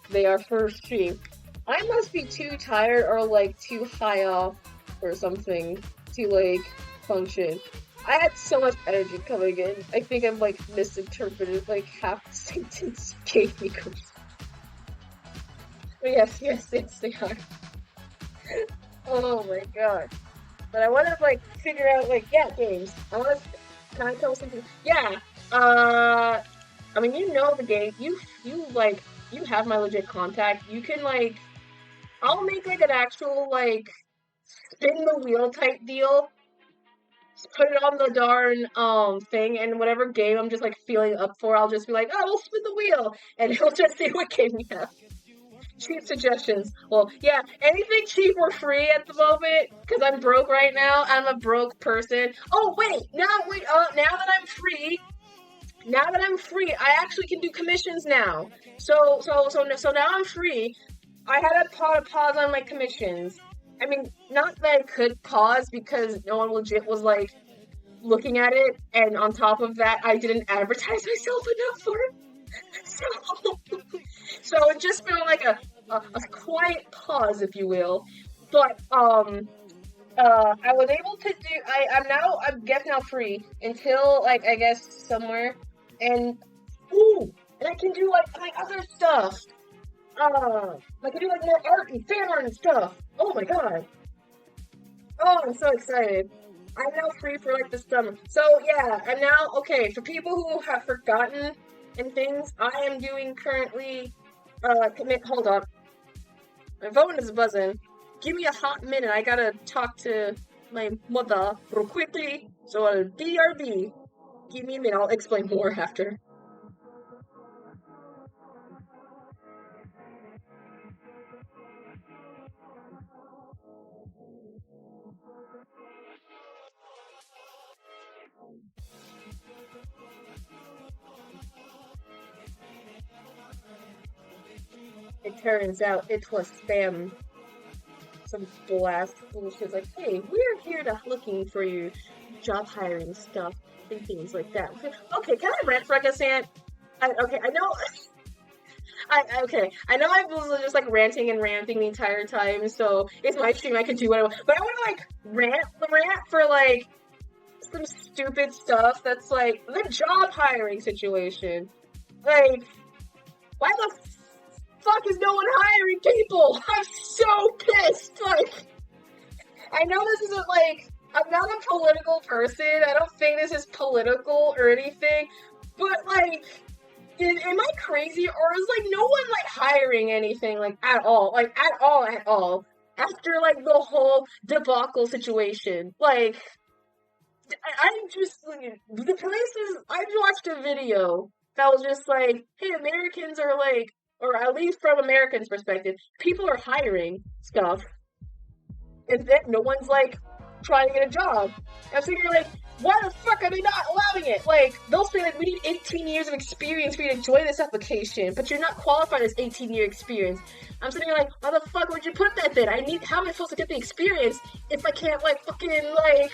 They are for stream. I must be too tired or like too high off or something to like function. I had so much energy coming in. I think I'm like misinterpreted like half the sentence gave me. But yes, they are. Oh my god. But I want to like figure out like games. Can I tell something? Yeah. I mean, you know the game. You have my legit contact. You can like, I'll make like an actual like spin the wheel type deal. Just put it on the darn thing, and whatever game I'm just like feeling up for, I'll just be like, oh, we'll spin the wheel, and he'll just see what game we have. Cheap suggestions. Well, yeah, anything cheap or free at the moment, because I'm broke right now. I'm a broke person. Oh, wait, now that I'm free, I actually can do commissions now. So now I'm free. I had to pause on my commissions. I mean, not that I could pause because no one legit was like looking at it, and on top of that, I didn't advertise myself enough for it. So it just felt like a quiet pause, if you will. But I was able to do. I guess now free until like I guess somewhere, and I can do like my other stuff. I can do like more art and fan art and stuff. Oh my god! Oh, I'm so excited. I'm now free for like the summer. So yeah, I'm now okay. For people who have forgotten and things, I am doing currently. Hold on. My phone is buzzing. Give me a hot minute. I gotta talk to my mother real quickly. So I'll BRB. Give me a minute. I'll explain more after. It turns out it was spam. some bullshit like, hey, we're here to looking for you job hiring stuff and things like that. Okay, can I rant for like a second? Okay, I know. I know I was just like ranting and ranting the entire time, so it's my stream, I can do whatever. But I want to like rant for like some stupid stuff that's like the job hiring situation. Like, why the fuck is no one hiring people? I'm so pissed. Like, I know this isn't like, I'm not a political person. I don't think this is political or anything, but like, am I crazy, or is like no one like hiring anything like at all, after like the whole debacle situation? Like, I'm just like, the places I watched a video that was just like, hey, Americans are like, or at least from Americans' perspective, people are hiring stuff, and then no one's like trying to get a job. And so you're like, why the fuck are they not allowing it? Like, they'll say, like, we need 18 years of experience for you to join this application, but you're not qualified as 18-year experience. I'm sitting here like, why the fuck would you put that then? How am I supposed to get the experience if I can't, like, fucking, like,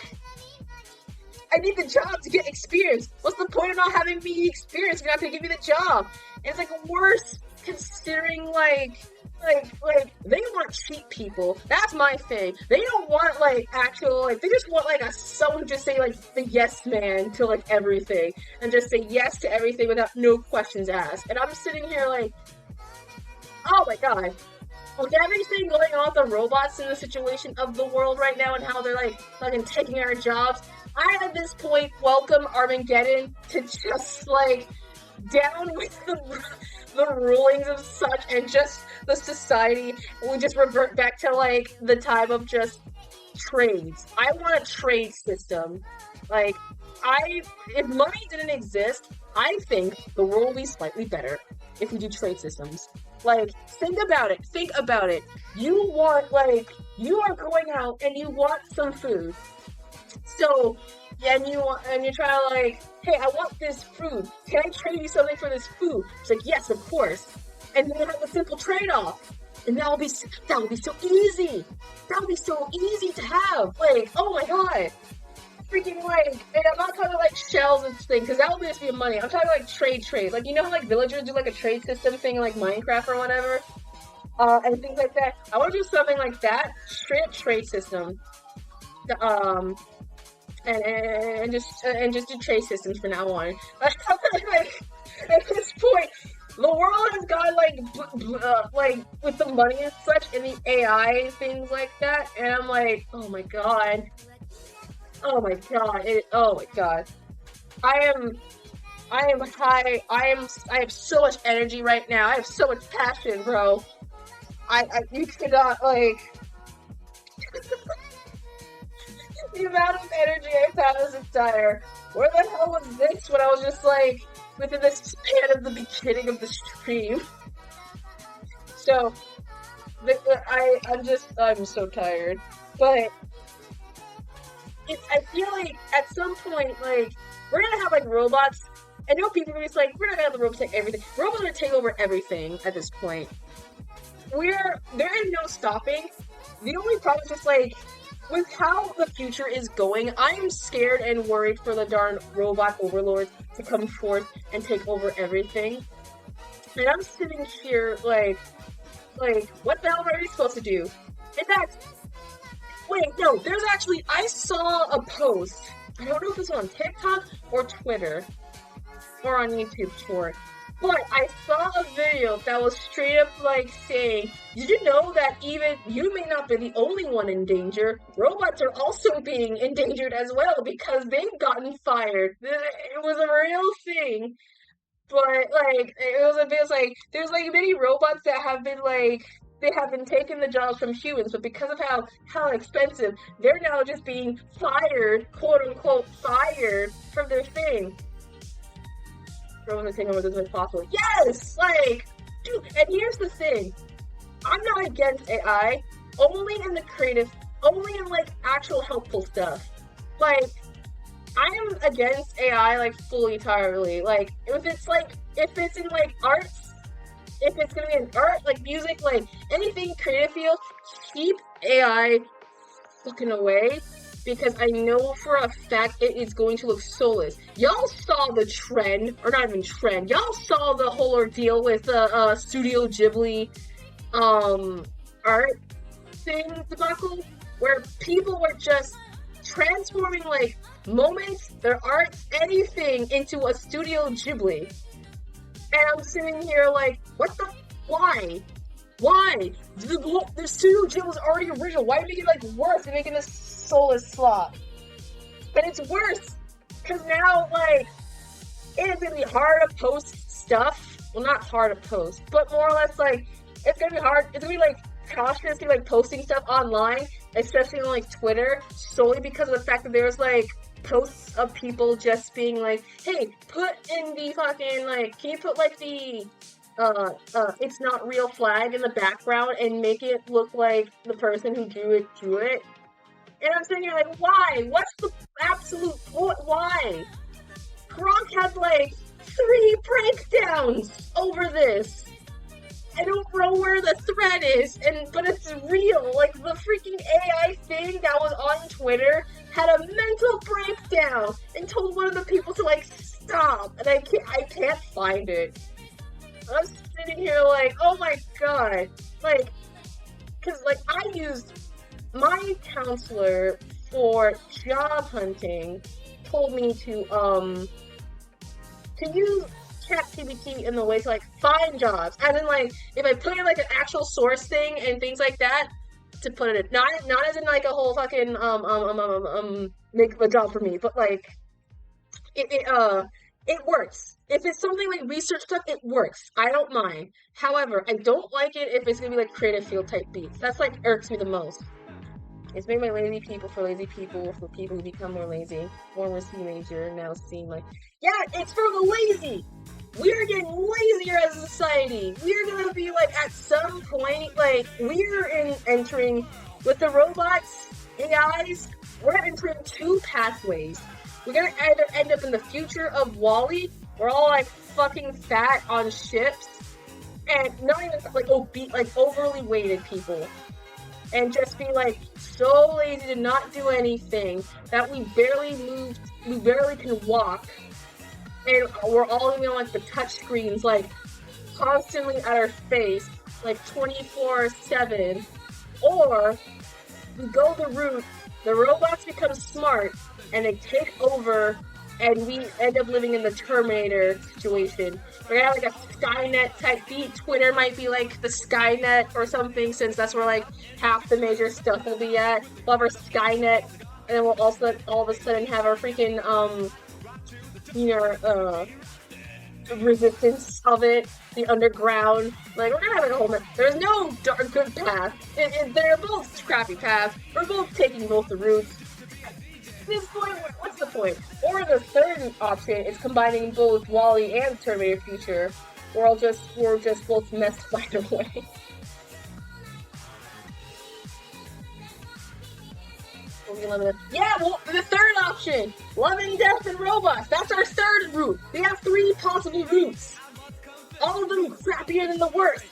I need the job to get experience. What's the point of not having me experience if you're not gonna give me the job? And it's, like, worse considering, like, they want cheap people. That's my thing. They don't want, like, actual, like, they just want, like, someone just say, like, the yes man to, like, everything. And just say yes to everything without no questions asked. And I'm sitting here, like, oh my god. With everything going on with the robots in the situation of the world right now and how they're, like, fucking taking our jobs, I, at this point, welcome Armageddon to just, like, down with the rulings of such, and just the society will just revert back to like the time of just trades. I want a trade system. Like, if money didn't exist, I think the world would be slightly better if we do trade systems. Like, think about it. You want, like, you are going out and you want some food. So, and you try to like, hey, I want this food. Can I trade you something for this food? It's like, yes, of course. And then have a simple trade-off. And that would be so easy. That would be so easy to have. Like, oh my god. Freaking like, and I'm not talking like shells and things, because that would just be money. I'm talking like trade. Like, you know how like villagers do like a trade system thing in like Minecraft or whatever? And things like that. I want to do something like that. Straight up trade system. And just do trade systems from now on. Like, at this point, the world has gone like with the money and such, and the AI things like that, and I'm like, oh my god, I am high. I have so much energy right now. I have so much passion, bro. You cannot like. The amount of energy I've had this entire. Where the hell was this when I was just like within the span of the beginning of the stream? So, I'm so tired. But I feel like at some point, like, we're gonna have like robots. I know people are just like, we're not gonna have the robots take everything. Robots are gonna take over everything at this point. There is no stopping. The only problem is just like, with how the future is going, I'm scared and worried for the darn robot overlords to come forth and take over everything. And I'm sitting here like, what the hell am I really supposed to do? In fact, wait, no, I saw a post. I don't know if it was on TikTok or Twitter or on YouTube Short. But I saw a video that was straight up like saying, did you know that even you may not be the only one in danger? Robots are also being endangered as well because they've gotten fired. It was a real thing. But like, there's like many robots that have been like, they have been taking the jobs from humans, but because of how expensive, they're now just being fired, quote unquote, fired from their thing. Robots are taking over as much as possible. Yes! Like, dude, and here's the thing. I'm not against AI, only in the creative, only in like actual helpful stuff. Like, I am against AI like fully entirely. Like, if it's in like arts if it's gonna be an art, like music, like anything creative field, keep AI fucking away, because I know for a fact it is going to look soulless. Y'all saw the trend, or not even trend. Y'all saw the whole ordeal with the Studio Ghibli art thing debacle, where people were just transforming like moments, their art, anything into a Studio Ghibli. And I'm sitting here like, what the? Why? Why? The Studio Ghibli was already original. Why make it like worse and making this soulless slop? But it's worse because now like it is gonna be hard to post stuff. Well, not hard to post, but more or less like it's gonna be hard. It's gonna be like cautious to like posting stuff online, especially on like Twitter, solely because of the fact that there's like posts of people just being like, "Hey, put in the fucking like, can you put like the it's not real flag in the background and make it look like the person who drew it?" And I'm sitting here like, why? What's the absolute point? Why? Gronk had like 3 breakdowns over this. I don't know where the thread is, but it's real. Like the freaking AI thing that was on Twitter had a mental breakdown and told one of the people to like stop, and I can't find it. I'm sitting here like, oh my god, like, cause like I used my counselor for job hunting told me to use ChatGPT in the way to like find jobs, as in like if I put in like an actual source thing and things like that to put it in, not as in like a whole fucking make a job for me, but like it works. If it's something like research stuff, it works. I don't mind. However, I don't like it if it's gonna be like creative field type beats. That's like irks me the most. It's made by lazy people for lazy people for people who become more lazy. Former teenager now seem like, yeah, it's for the lazy. We're getting lazier as a society. We're gonna be like at some point, like entering with the robots, AIs. We're entering 2 pathways. We're gonna either end up in the future of Wall-E, we're all like fucking fat on ships, and not even like overly weighted people, and just be like so lazy to not do anything that we barely can walk, and we're all gonna be on like the touch screens, like constantly at our face, like 24/7, or we go the route, the robots become smart and they take over, and we end up living in the Terminator situation. We're gonna have like a Skynet type beat. Twitter might be like the Skynet or something, since that's where like half the major stuff will be at. We'll have our Skynet, and then we'll also all of a sudden have our freaking resistance of it, the underground. Like we're gonna have like a whole. There's no dark good path. They're both crappy paths. We're both taking both the routes. At this point, what's the point? Or the third option is combining both Wall-E and Terminator Future. We're just both messed either way. Yeah, well, the third option, Love and Death and Robots. That's our third route. We have 3 possible routes. All of them crappier than the worst.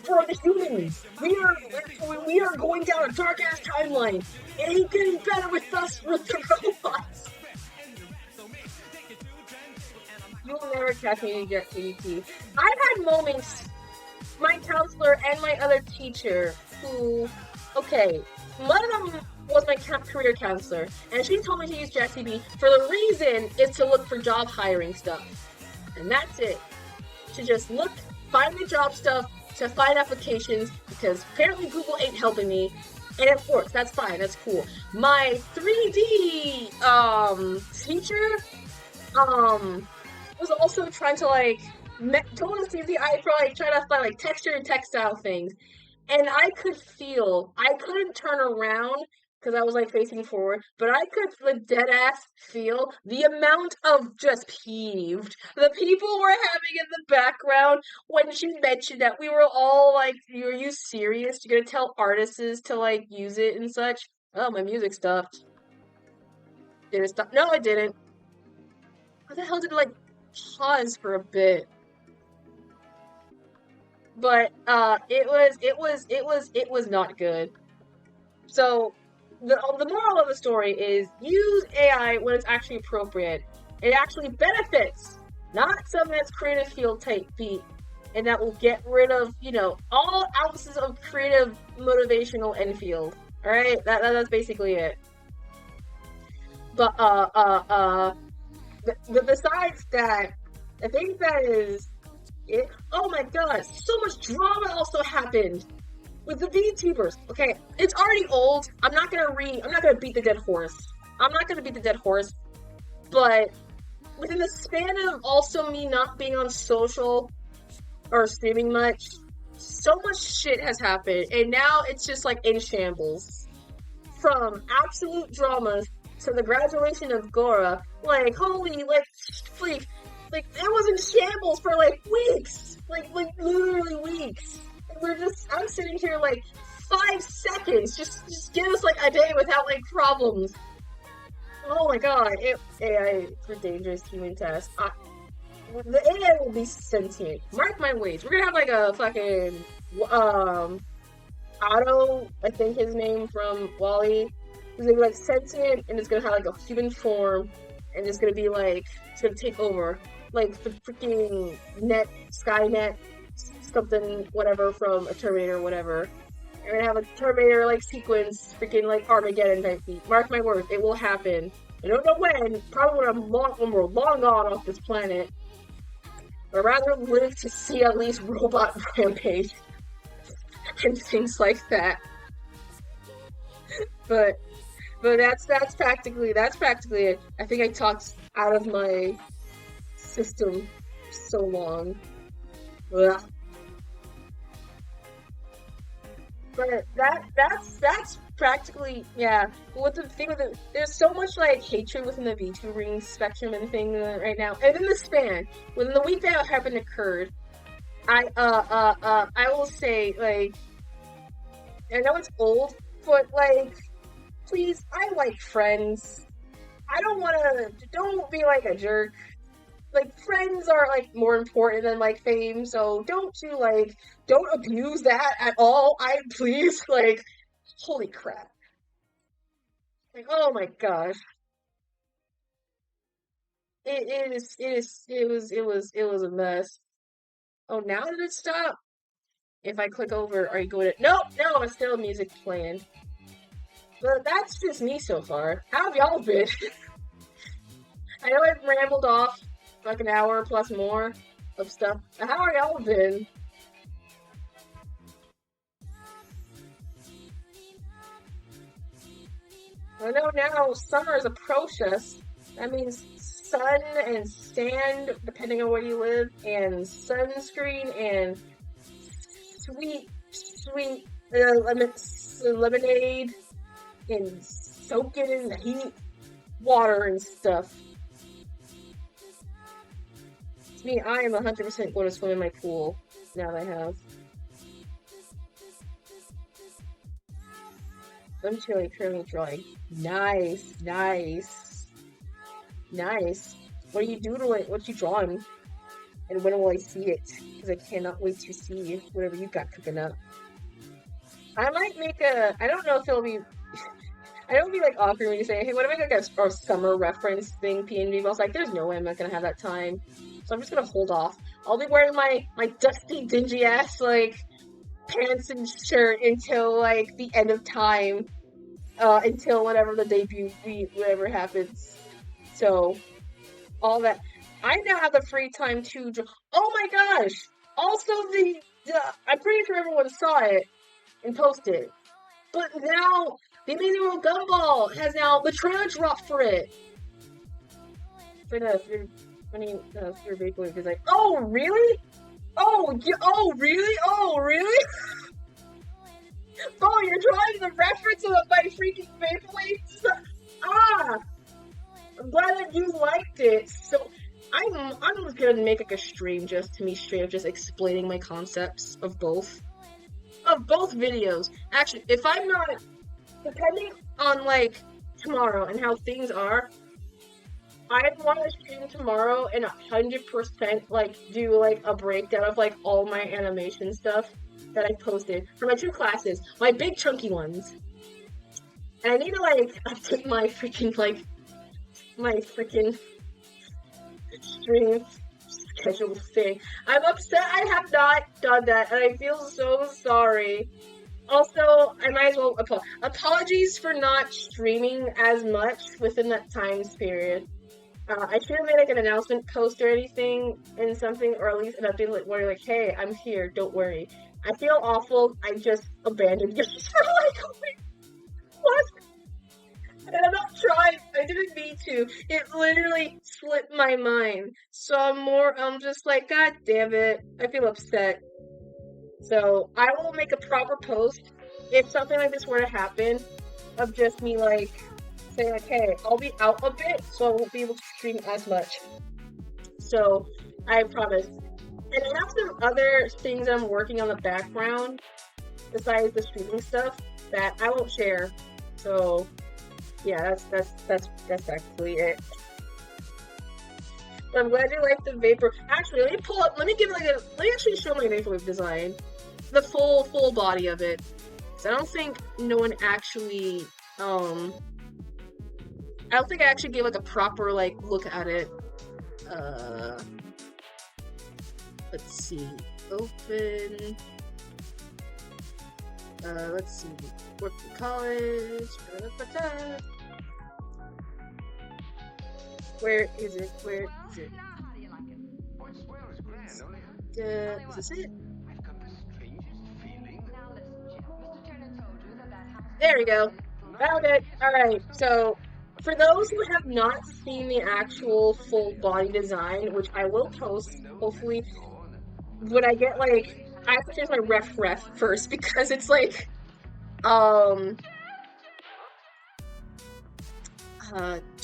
For the humans, we are going down a dark ass timeline. It ain't getting better with us with the robots. You'll never catch me to get CDT. I've had moments, my counselor and my other teacher, who, okay, one of them was my career counselor, and she told me to use ChatGPT for the reason is to look for job hiring stuff, and that's it. To just look, find the job stuff, to find applications, because apparently Google ain't helping me, and it works. That's fine. That's cool. My 3D teacher was also trying to like told us to use the eye for like trying to find like texture and textile things, and I couldn't turn around because I was like facing forward, but I could like dead ass feel the amount of just peeved the people were having in the background when she mentioned that. We were all like, "Are you serious? You're gonna tell artists to like use it and such?" Oh, my music stopped. Did it stop? No, it didn't. What the hell did it like pause for a bit? but it was not good. So the moral of the story is use AI when it's actually appropriate. It actually benefits, not something that's creative field type beat, and that will get rid of all ounces of creative motivational end field. All right, that's basically it. But besides that, I think that is it. Oh my god, so much drama also happened with the VTubers. Okay, it's already old. I'm not gonna beat the dead horse. I'm not gonna beat the dead horse. But within the span of also me not being on social or streaming much, so much shit has happened, and now it's just like in shambles. From absolute dramas to the graduation of Gora, like holy, like it was in shambles for like weeks, like literally weeks. And I'm sitting here like 5 seconds, just give us like a day without like problems. Oh my god, AI for dangerous human test. The AI will be sentient. Mark my words. We're gonna have like a fucking Otto, I think his name from Wally. He's gonna be like sentient and it's gonna have like a human form and it's gonna be like it's gonna take over. Like the freaking Skynet, something whatever from a Terminator, whatever. You're gonna have a Terminator like sequence, freaking like Armageddon type beat. Mark my words, it will happen. I don't know when, probably when we're long gone off this planet. I'd rather live to see at least robot rampage and things like that. But that's practically it. I think I talked out of my system so long. Ugh. But that's practically, yeah. What the thing with it, there's so much like hatred within the VTubing spectrum and thing right now, and in the span within the week that happened occurred. I will say, like, I know it's old, but like, please, I like Friends. I don't be like a jerk. Like, Friends are like more important than like fame, so don't abuse that at all. Please, like, holy crap. Like, oh my gosh. It was a mess. Oh, now did it stop? If I click over, are you going to? Nope, no, it's still music playing. But that's just me so far. How have y'all been? I know I've rambled off like an hour plus more of stuff. How are y'all been? I know now summer is approached us. That means sun and sand, depending on where you live, and sunscreen and sweet lemonade and soak it in the heat, water and stuff. To me, I am 100% going to swim in my pool now that I have. I'm chilling, currently drawing. Nice, nice, nice. What do you do to it? What you drawing? And when will I see it? Because I cannot wait to see whatever you got cooking up. I might make I don't know if it'll be, I don't be like awkward when you say, hey, what if I make like a summer reference thing, PNG? I was like, there's no way I'm not gonna have that time. So I'm just gonna hold off. I'll be wearing my dusty, dingy ass, like, pants and shirt until, like, the end of time. Until whatever the debut, whatever happens. So, all that. I now have the free time to draw. Oh my gosh! Also, I'm pretty sure everyone saw it and posted. But now, the Amazing World Gumball has now, the trailer dropped for it. For the, your big boy is like, oh, really? Oh, really? Oh, really? Oh, you're drawing the reference of my freaking Beyblades? Ah! I'm glad that you liked it. So, I'm gonna make like a stream just to me straight up just explaining my concepts of both. Of both videos. Actually, if I'm not, depending on like tomorrow and how things are, I want to stream tomorrow and 100% like do like a breakdown of like all my animation stuff that I posted for my 2 classes, my big chunky ones. And I need to like update my freaking like my freaking stream schedule thing. I'm upset I have not done that, and I feel so sorry. Also, I might as well apologies for not streaming as much within that time period. I should have made like an announcement post or anything in something, or at least an update like, where you're like, hey, I'm here, don't worry. I feel awful. I just abandoned you for like a week. What? And I'm not trying. I didn't mean to. It literally slipped my mind. So I'm just like, God damn it. I feel upset. So I will make a proper post if something like this were to happen, of just me like saying like, hey, I'll be out a bit, so I won't be able to stream as much. So I promise. And I have some other things I'm working on the background besides the streaming stuff that I won't share. So yeah, that's actually it. But I'm glad you like the vapor. Actually, let me pull up. Let me actually show my vaporwave design, the full body of it. So I don't think no one actually I don't think I actually gave like a proper like look at it. Let's see. Open. Let's see. Work in college. Where is it? Where is it? Is this it? There we go. Found it. Alright, so for those who have not seen the actual full body design, which I will post, hopefully, when I get like, I have to change my ref first because it's like, do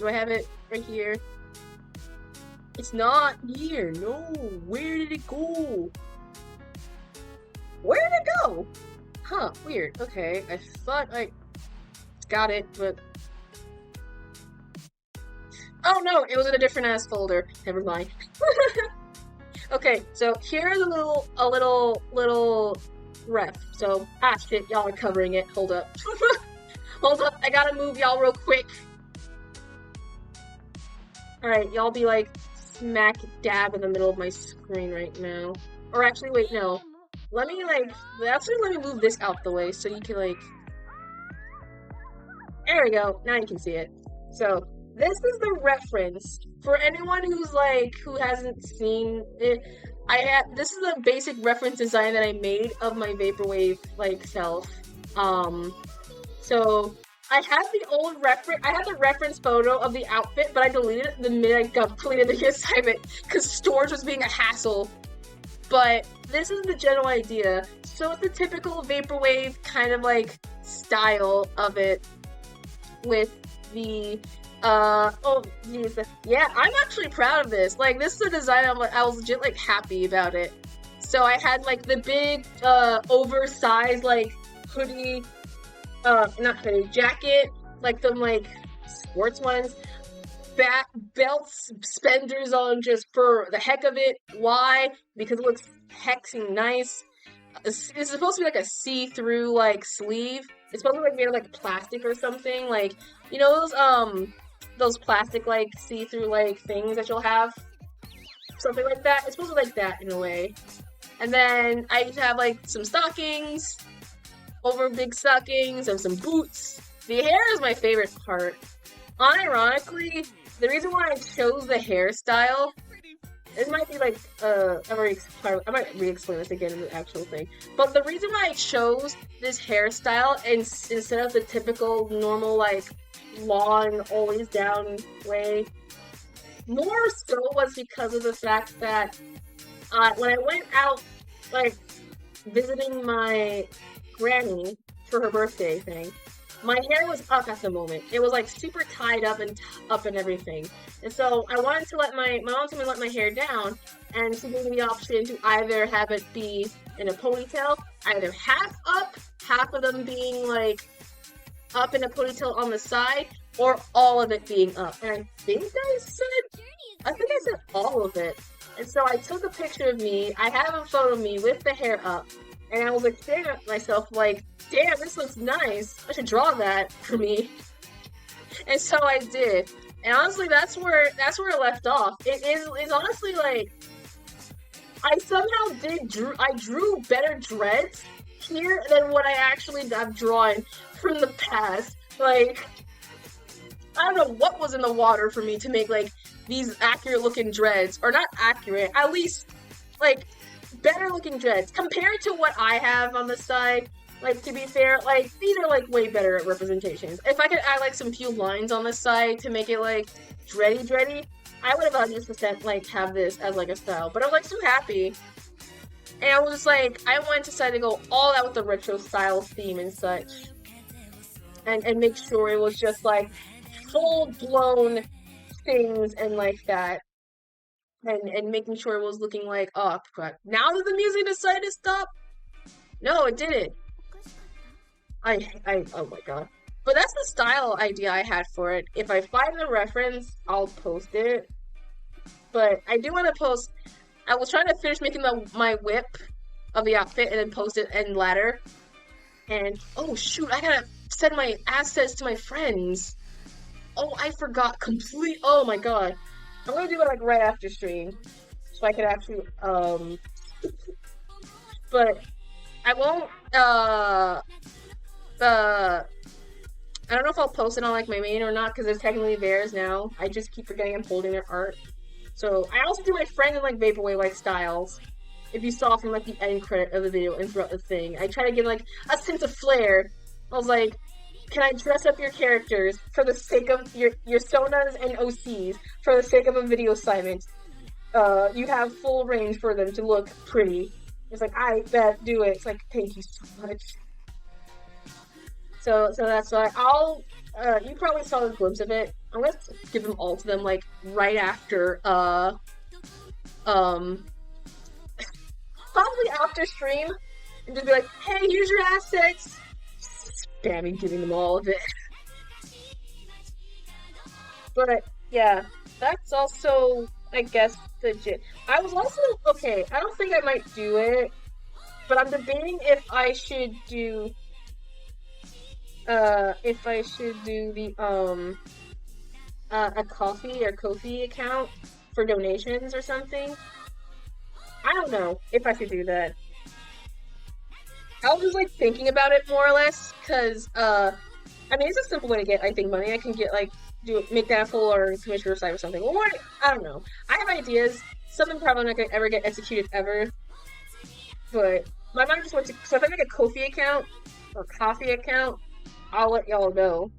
I have it right here? It's not here. No. Where did it go? Where did it go? Huh. Weird. Okay. I thought I got it, but oh no, it was in a different ass folder. Never mind. Okay, so here's a little ref. So shit, y'all are covering it. Hold up. Hold up. I gotta move y'all real quick. Alright, y'all be like smack dab in the middle of my screen right now. Or actually, wait, no. Let me move this out the way so you can like, there we go. Now you can see it. So this is the reference for anyone who's like, who hasn't seen it. This is a basic reference design that I made of my vaporwave like self. So I have the old reference. I have the reference photo of the outfit, but I deleted it the minute I completed the assignment because storage was being a hassle. But this is the general idea. So it's the typical vaporwave kind of like style of it with the oh geez, yeah, I'm actually proud of this. Like, this is a design I was legit like happy about it. So I had like the big oversized like hoodie, not hoodie, jacket, like them like sports ones, belts, suspenders on just for the heck of it. Why? Because it looks hexing nice. It's supposed to be like a see-through like sleeve. It's supposed to be like made of like plastic or something, like, you know those plastic like see-through like things that you'll have, something like that. It's supposed to be like that in a way. And then I used to have like some stockings, over big stockings, and some boots. The hair is my favorite part. Unironically, the reason why I chose the hairstyle, this might be like, I might re-explain this again in the actual thing. But the reason why I chose this hairstyle instead of the typical normal like long, always down way, more so was because of the fact that when I went out like visiting my granny for her birthday thing, my hair was up at the moment. It was like super tied up and everything. And so I wanted to let my mom told me to let my hair down, and she gave me the option to either have it be in a ponytail, either half up, half of them being like up in a ponytail on the side, or all of it being up. And I think I said all of it. And so I took a picture of me. I have a photo of me with the hair up. And I was like staring at myself like, damn, this looks nice. I should draw that for me. And so I did. And honestly, that's where it left off. It's honestly like I somehow I drew better dreads here than what I actually have drawn from the past. Like, I don't know what was in the water for me to make like these accurate looking dreads, or not accurate, at least like better looking dreads compared to what I have on the side. Like, to be fair, like, these are like way better at representations. If I could add like some few lines on the side to make it like dready, I would have 100% like have this as like a style. But I'm like so happy. And I was just like, I wanted to decide to go all out with the retro style theme and such. And make sure it was just like full-blown things and like that. And making sure it was looking like, oh crap. Now that the music decided to stop? No, it didn't. Oh my god. But that's the style idea I had for it. If I find the reference, I'll post it. But I do want to post, I was trying to finish making my whip of the outfit and then post it in ladder. And, oh shoot, I gotta send my assets to my friends. Oh, I forgot oh my god. I'm gonna do it like right after stream. So I can actually, but I won't, I don't know if I'll post it on like my main or not because it's technically theirs now. I just keep forgetting I'm holding their art. So I also do my friend in like vaporwave like styles. If you saw from like the end credit of the video and throughout the thing, I try to give like a sense of flair. I was like, can I dress up your characters for the sake of your Sonas and OCs for the sake of a video assignment? You have full range for them to look pretty. It's like, I bet, do it. It's like, thank you so much. So that's why you probably saw a glimpse of it. I'm gonna give them all to them, like, right after, probably after stream, and just be like, hey, here's your assets! Spamming, giving them all of it. But, yeah, that's also, I guess, legit. I was also, okay, I don't think I might do it, but I'm debating if I should do the, a Ko-fi account for donations or something. I don't know if I should do that. I was just, like, thinking about it more or less, because, I mean, it's a simple way to get, I think, money. I can get, like, make that full or commissioner site or something. Or, I don't know. I have ideas. Something probably not gonna ever get executed ever. But my mind just went to, so if I make a Ko-fi account, or Ko-fi account, I'll let y'all know.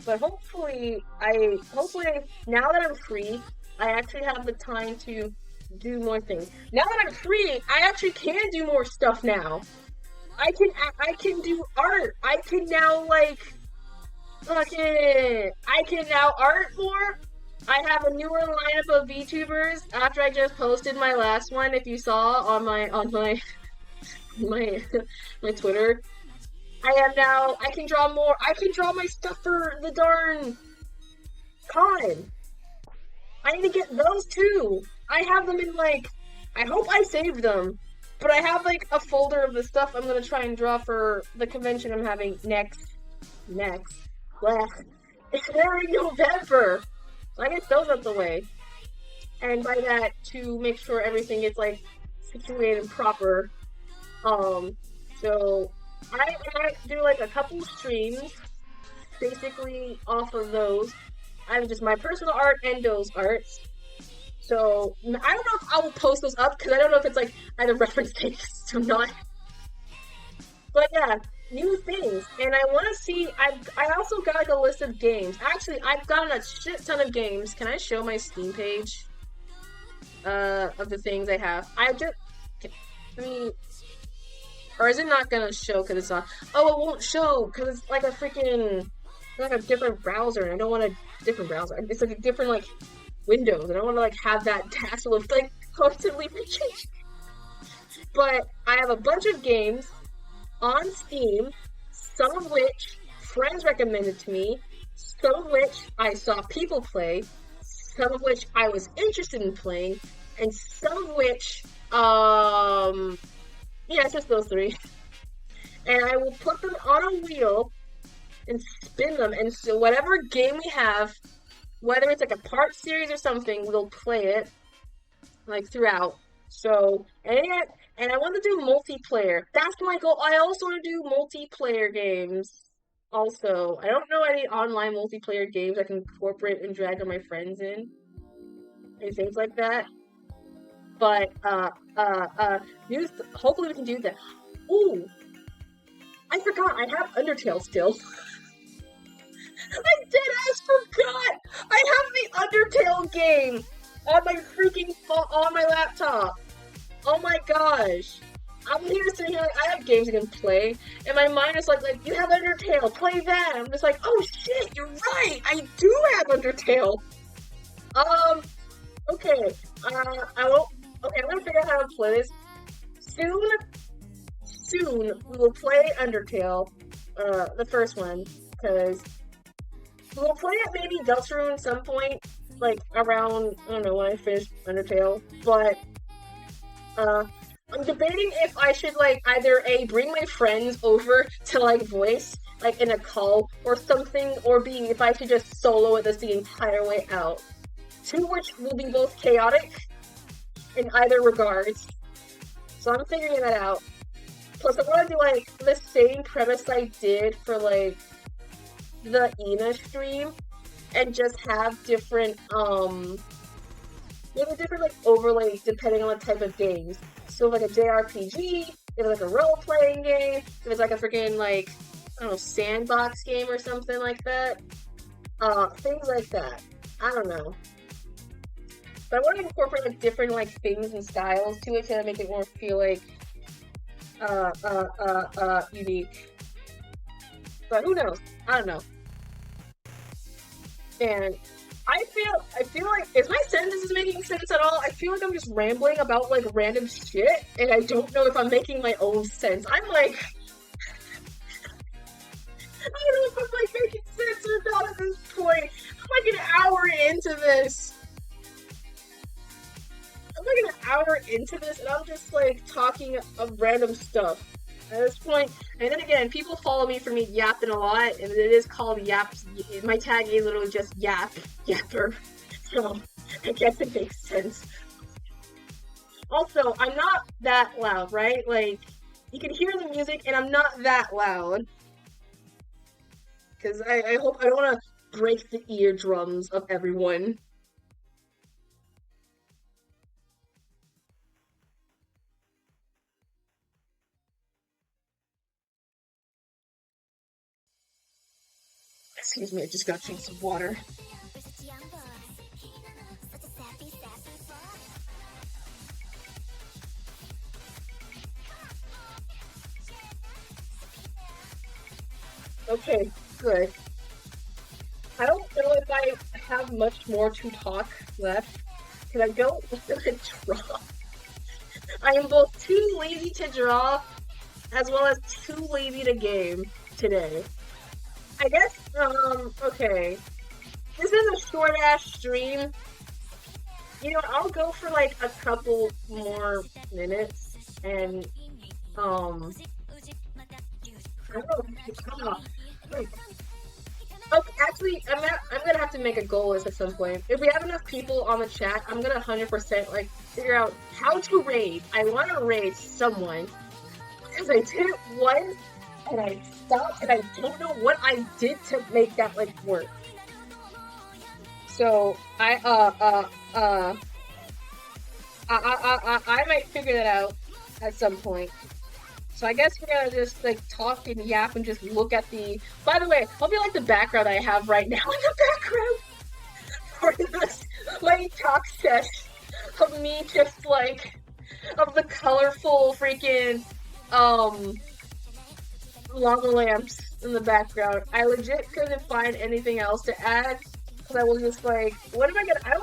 But hopefully, now that I'm free, I actually have the time to do more things. Now that I'm free, I actually can do more stuff now. I can do art. I can now, like, I can now art more. I have a newer lineup of VTubers after I just posted my last one. If you saw on my my Twitter, I can draw more. I can draw my stuff for the darn con. I need to get those too. I have them in, like, I hope I saved them, but I have like a folder of the stuff I'm gonna try and draw for the convention I'm having next. Well, it's very November. I get those out the way. And by that, to make sure everything gets, like, situated and proper. So, I do, like, a couple streams, basically, off of those. I have just my personal art and those arts. So, I don't know if I will post those up, because I don't know if it's, like, either reference text or not. But, yeah. New things, and I want to see, I also got like a list of games. Actually, I've gotten a shit ton of games. Can I show my Steam page? Of the things I have. Or is it not gonna show because it's not? Oh, it won't show because it's like a freaking, like a different browser, and I don't want a different browser. It's like a different, like, Windows. I don't want to, like, have that tassel of, like, constantly but I have a bunch of games on Steam, some of which friends recommended to me, some of which I saw people play, some of which I was interested in playing, and some of which, yeah, it's just those three. And I will put them on a wheel and spin them, and so whatever game we have, whether it's like a part series or something, we'll play it like throughout. So, and I want to do multiplayer. That's my goal. I also want to do multiplayer games. Also, I don't know any online multiplayer games I can incorporate and drag on my friends in and things like that. But hopefully we can do that. Ooh, I forgot. I have Undertale still. I deadass forgot. I have the Undertale game on my freaking on my laptop. Oh my gosh. I'm here sitting here like, I have games I can play, and my mind is like you have Undertale, play that. I'm just like, oh shit, you're right, I do have Undertale. Okay, okay, I'm gonna figure out how to play this. Soon, we will play Undertale, the first one, because we'll play it maybe Deltarune at some point, like around, I don't know, when I finish Undertale, but, I'm debating if I should, like, either A, bring my friends over to, like, voice, like, in a call or something, or B, if I should just solo it this the entire way out. Two which will be both chaotic in either regards. So I'm figuring that out. Plus, I want to do, like, the same premise I did for, like, the Ina stream, and just have different, maybe different, like, overlays depending on the type of games. So, like, a JRPG, if it's, like, a role-playing game, if it's, like, a freaking, like, I don't know, sandbox game or something like that. Things like that. I don't know. But I want to incorporate, like, different, like, things and styles to it to make it more feel, like, unique. But who knows? I don't know. And I feel like, if my sentence is making sense at all, I feel like I'm just rambling about, like, random shit, and I don't know if I'm making my own sense. I'm like, I don't know if I'm, like, making sense or not at this point. I'm, like, an hour into this. I'm, like, an hour into this, and I'm just, like, talking of random stuff at this point. And then again, people follow me for me yapping a lot, and it is called yaps. My tag is literally just yapper. So I guess it makes sense. Also, I'm not that loud, right? Like, you can hear the music, and I'm not that loud. Because I hope I don't want to break the eardrums of everyone. Excuse me, I just got to drink some water. Okay, good. I don't know if I have much more to talk left, because I don't want to draw. I am both too lazy to draw, as well as too lazy to game today. I guess, okay. This is a short-ass stream. You know, I'll go for, like, a couple more minutes, and, I don't know. Okay, actually, I'm gonna have to make a goal list at some point. If we have enough people on the chat, I'm gonna 100%, like, figure out how to raid. I want to raid someone, because I did it once, and I stopped, and I don't know what I did to make that, like, work. So, I might figure that out at some point. So I guess we're gonna just, like, talk and yap and just look at the... By the way, hope you like the background I have right now in the background for this, like, talk session of me just, like, of the colorful freaking, lava lamps in the background. I legit couldn't find anything else to add, because I was just like, what am I gonna... I don't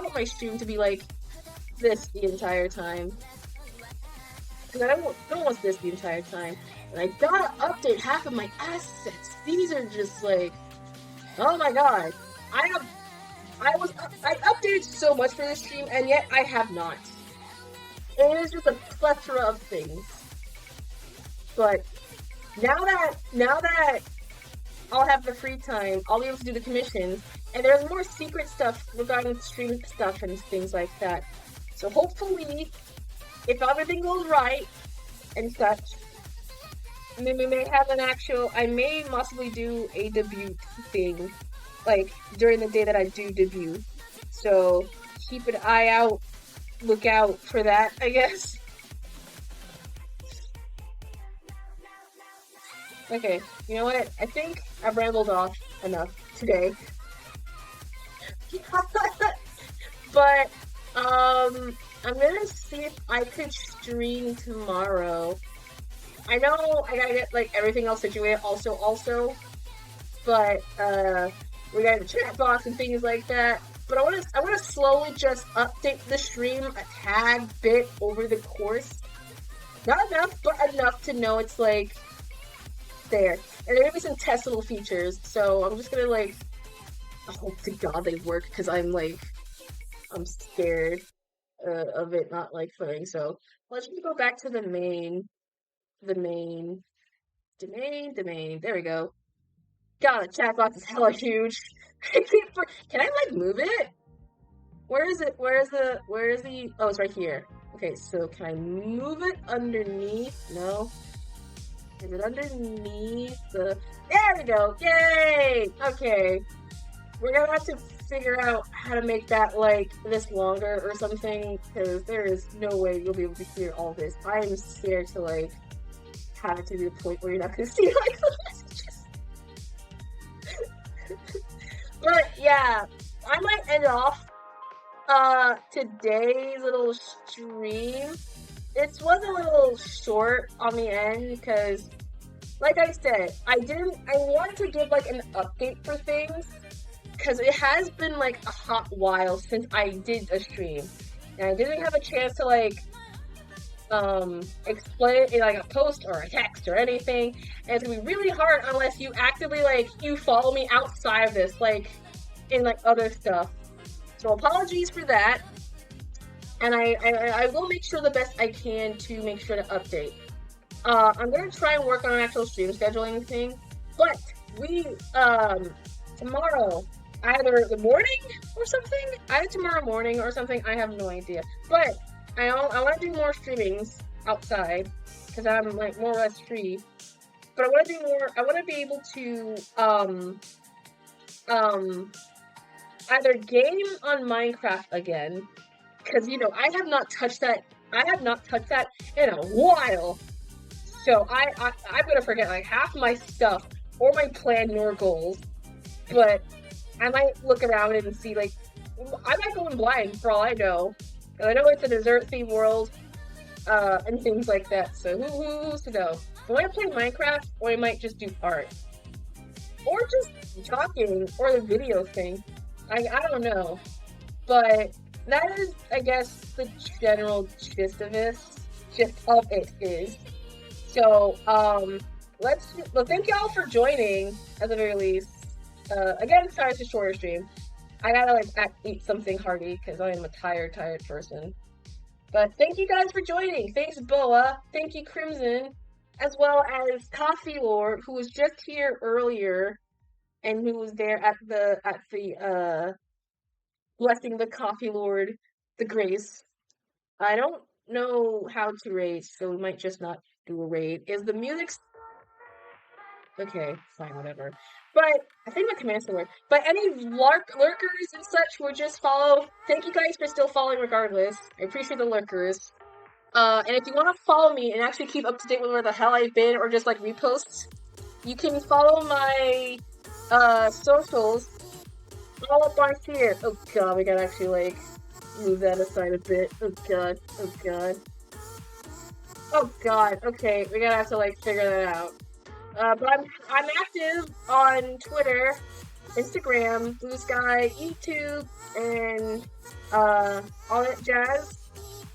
want my stream to be, like, this the entire time. because I don't want this the entire time. And I gotta update half of my assets. These are just like, oh my god. I updated so much for this stream, and yet I have not. It is just a plethora of things. But now that I'll have the free time, I'll be able to do the commissions, and there's more secret stuff regarding stream stuff and things like that. So hopefully, if everything goes right and such, we may have an actual. I may possibly do a debut thing, like during the day that I do debut. So keep an eye out, look out for that, I guess. Okay, you know what? I think I've rambled off enough today. But, I'm gonna see if I could stream tomorrow. I know I gotta get, like, everything else situated also, but, we got the chat box and things like that. But I wanna slowly just update the stream a tad bit over the course. Not enough, but enough to know it's, like, there. And there may be some test little features, so I'm just gonna, like, I hope to God they work, because I'm scared of it not, like, playing. So let's just go back to the main. There we go. God, the chat box is hella huge. Can I, like, move it? Where is it? Where is the, oh, it's right here. Okay, so can I move it underneath? No. Is it underneath the, there we go, yay! Okay. We're gonna have to figure out how to make that, like, this longer or something, because there is no way you'll be able to hear all this. I am scared to, like, have it to the point where you're not gonna see, like, the messages. But, yeah, I might end off, today's little stream. It was a little short on the end, because, like I said, I wanted to give, like, an update for things, because it has been, like, a hot while since I did a stream, and I didn't have a chance to, like, explain it in, like, a post or a text or anything, and it's gonna be really hard unless you actively, like, you follow me outside of this, like, in, like, other stuff. So apologies for that, and I will make sure the best I can to make sure to update. I'm gonna try and work on an actual stream scheduling thing, but we, tomorrow, either the morning or something, either tomorrow morning or something, I have no idea, but I want to do more streamings outside, because I'm, like, more or less free, but I want to do more, I want to be able to, either game on Minecraft again, because, you know, I have not touched that in a while, so I'm gonna forget, like, half my stuff, or my plan or goals, but I might look around and see, like, I might go in blind for all I know. And I know it's a desert-themed world, and things like that, so who's to know? I might play Minecraft, or I might just do art. Or just talking, or the video thing. I don't know. But that is, I guess, the general gist of it is. So, well, thank y'all for joining, at the very least. Again, sorry it's a shorter stream. I gotta, like, eat something hearty, because I am a tired person. But thank you guys for joining. Thanks, Boa. Thank you, Crimson. As well as Coffee Lord, who was just here earlier, and who was there at the blessing the Coffee Lord, the Grace. I don't know how to raid, so we might just not do a raid. Is the music... Okay, fine, whatever. But I think my command still work. But any lurkers and such who just follow, thank you guys for still following regardless. I appreciate the lurkers. And if you want to follow me and actually keep up to date with where the hell I've been, or just, like, reposts, you can follow my socials all up on here. Oh god, we gotta actually, like, move that aside a bit. Oh god, oh god. Oh god, okay, we gotta have to, like, figure that out. But I'm active on Twitter, Instagram, Blue Sky, YouTube, and all that jazz.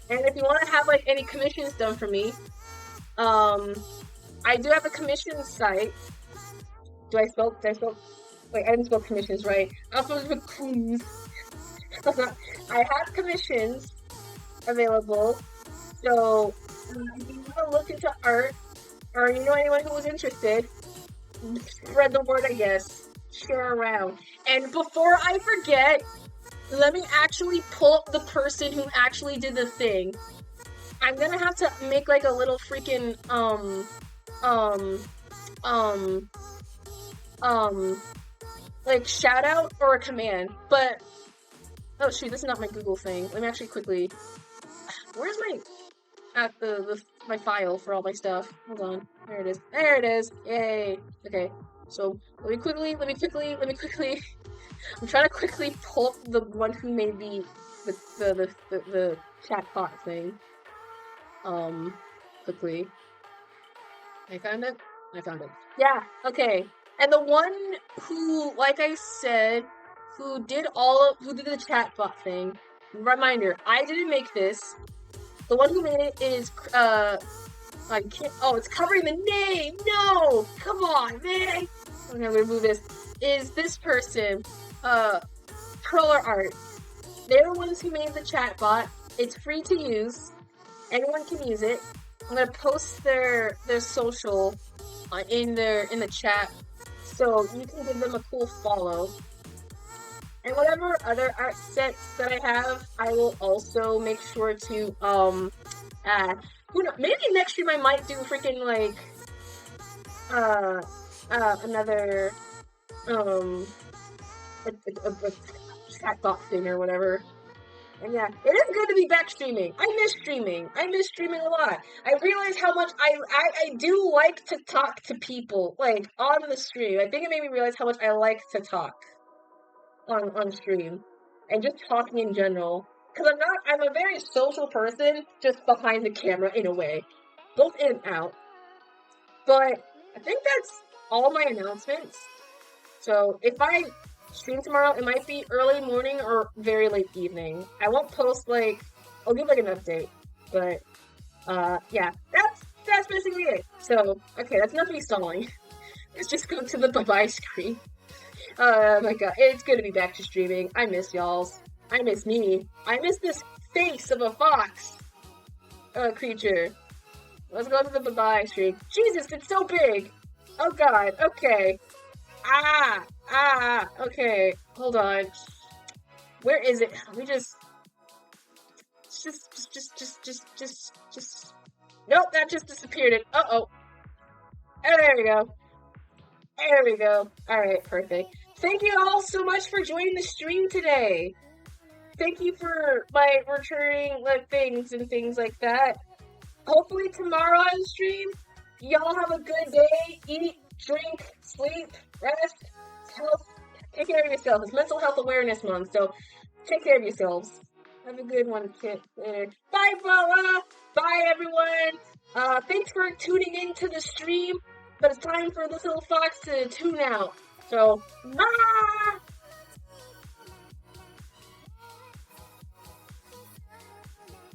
And if you want to have like any commissions done for me, I do have a commission site. Did I spell, wait, I didn't spell commissions right. I'm supposed to put coons. I have commissions available. So, if you want to look into art, or you know anyone who was interested, spread the word, I guess. Share around. And before I forget, let me actually pull up the person who actually did the thing. I'm gonna have to make like a little freaking, um, like shout out or a command. But, oh shoot, this is not my Google thing. Let me actually quickly, where's my, my file for all my stuff? Hold on, there it is. There it is, yay. Okay, so let me quickly, I'm trying to quickly pull up the one who made the chatbot thing. Quickly. I found it? I found it. Yeah, okay. And the one who, like I said, who did the chatbot thing, reminder, I didn't make this. The one who made it is, I can't, oh, it's covering the name! No! Come on, man! I'm gonna remove this. Is this person, Curler Art. They're the ones who made the chatbot. It's free to use. Anyone can use it. I'm gonna post their social in the chat, so you can give them a cool follow. And whatever other art sets that I have, I will also make sure to add. Who knows? Maybe next stream I might do freaking like another a chatbot thing or whatever. And yeah, it is good to be back streaming. I miss streaming. I miss streaming a lot. I realize how much I do like to talk to people, like, on the stream. I think it made me realize how much I like to talk on stream. And just talking in general. Because I'm a very social person, just behind the camera, in a way. Both in and out. But I think that's all my announcements. So, if I stream tomorrow, it might be early morning or very late evening. I won't post, like, I'll give, like, an update. But, yeah, that's basically it. So, okay, that's enough of me stalling. Let's just go to the bye-bye screen. Oh my god, it's good to be back to streaming. I miss y'alls. I miss me. I miss this face of a fox creature. Let's go to the bye-bye screen. Jesus, it's so big! Oh god, okay. Okay, hold on. Where is it? We just... Nope, that just disappeared. Uh-oh. Oh, there we go. There we go. Alright, perfect. Thank you all so much for joining the stream today. Thank you for my returning like things and things like that. Hopefully tomorrow on stream, y'all have a good day. Eat, drink, sleep, rest, health. Take care of yourself. It's Mental Health Awareness Month, so take care of yourselves. Have a good one, kid. Later. Bye, Bella. Bye, everyone. Thanks for tuning in to the stream. But it's time for this little fox to tune out. So, bye!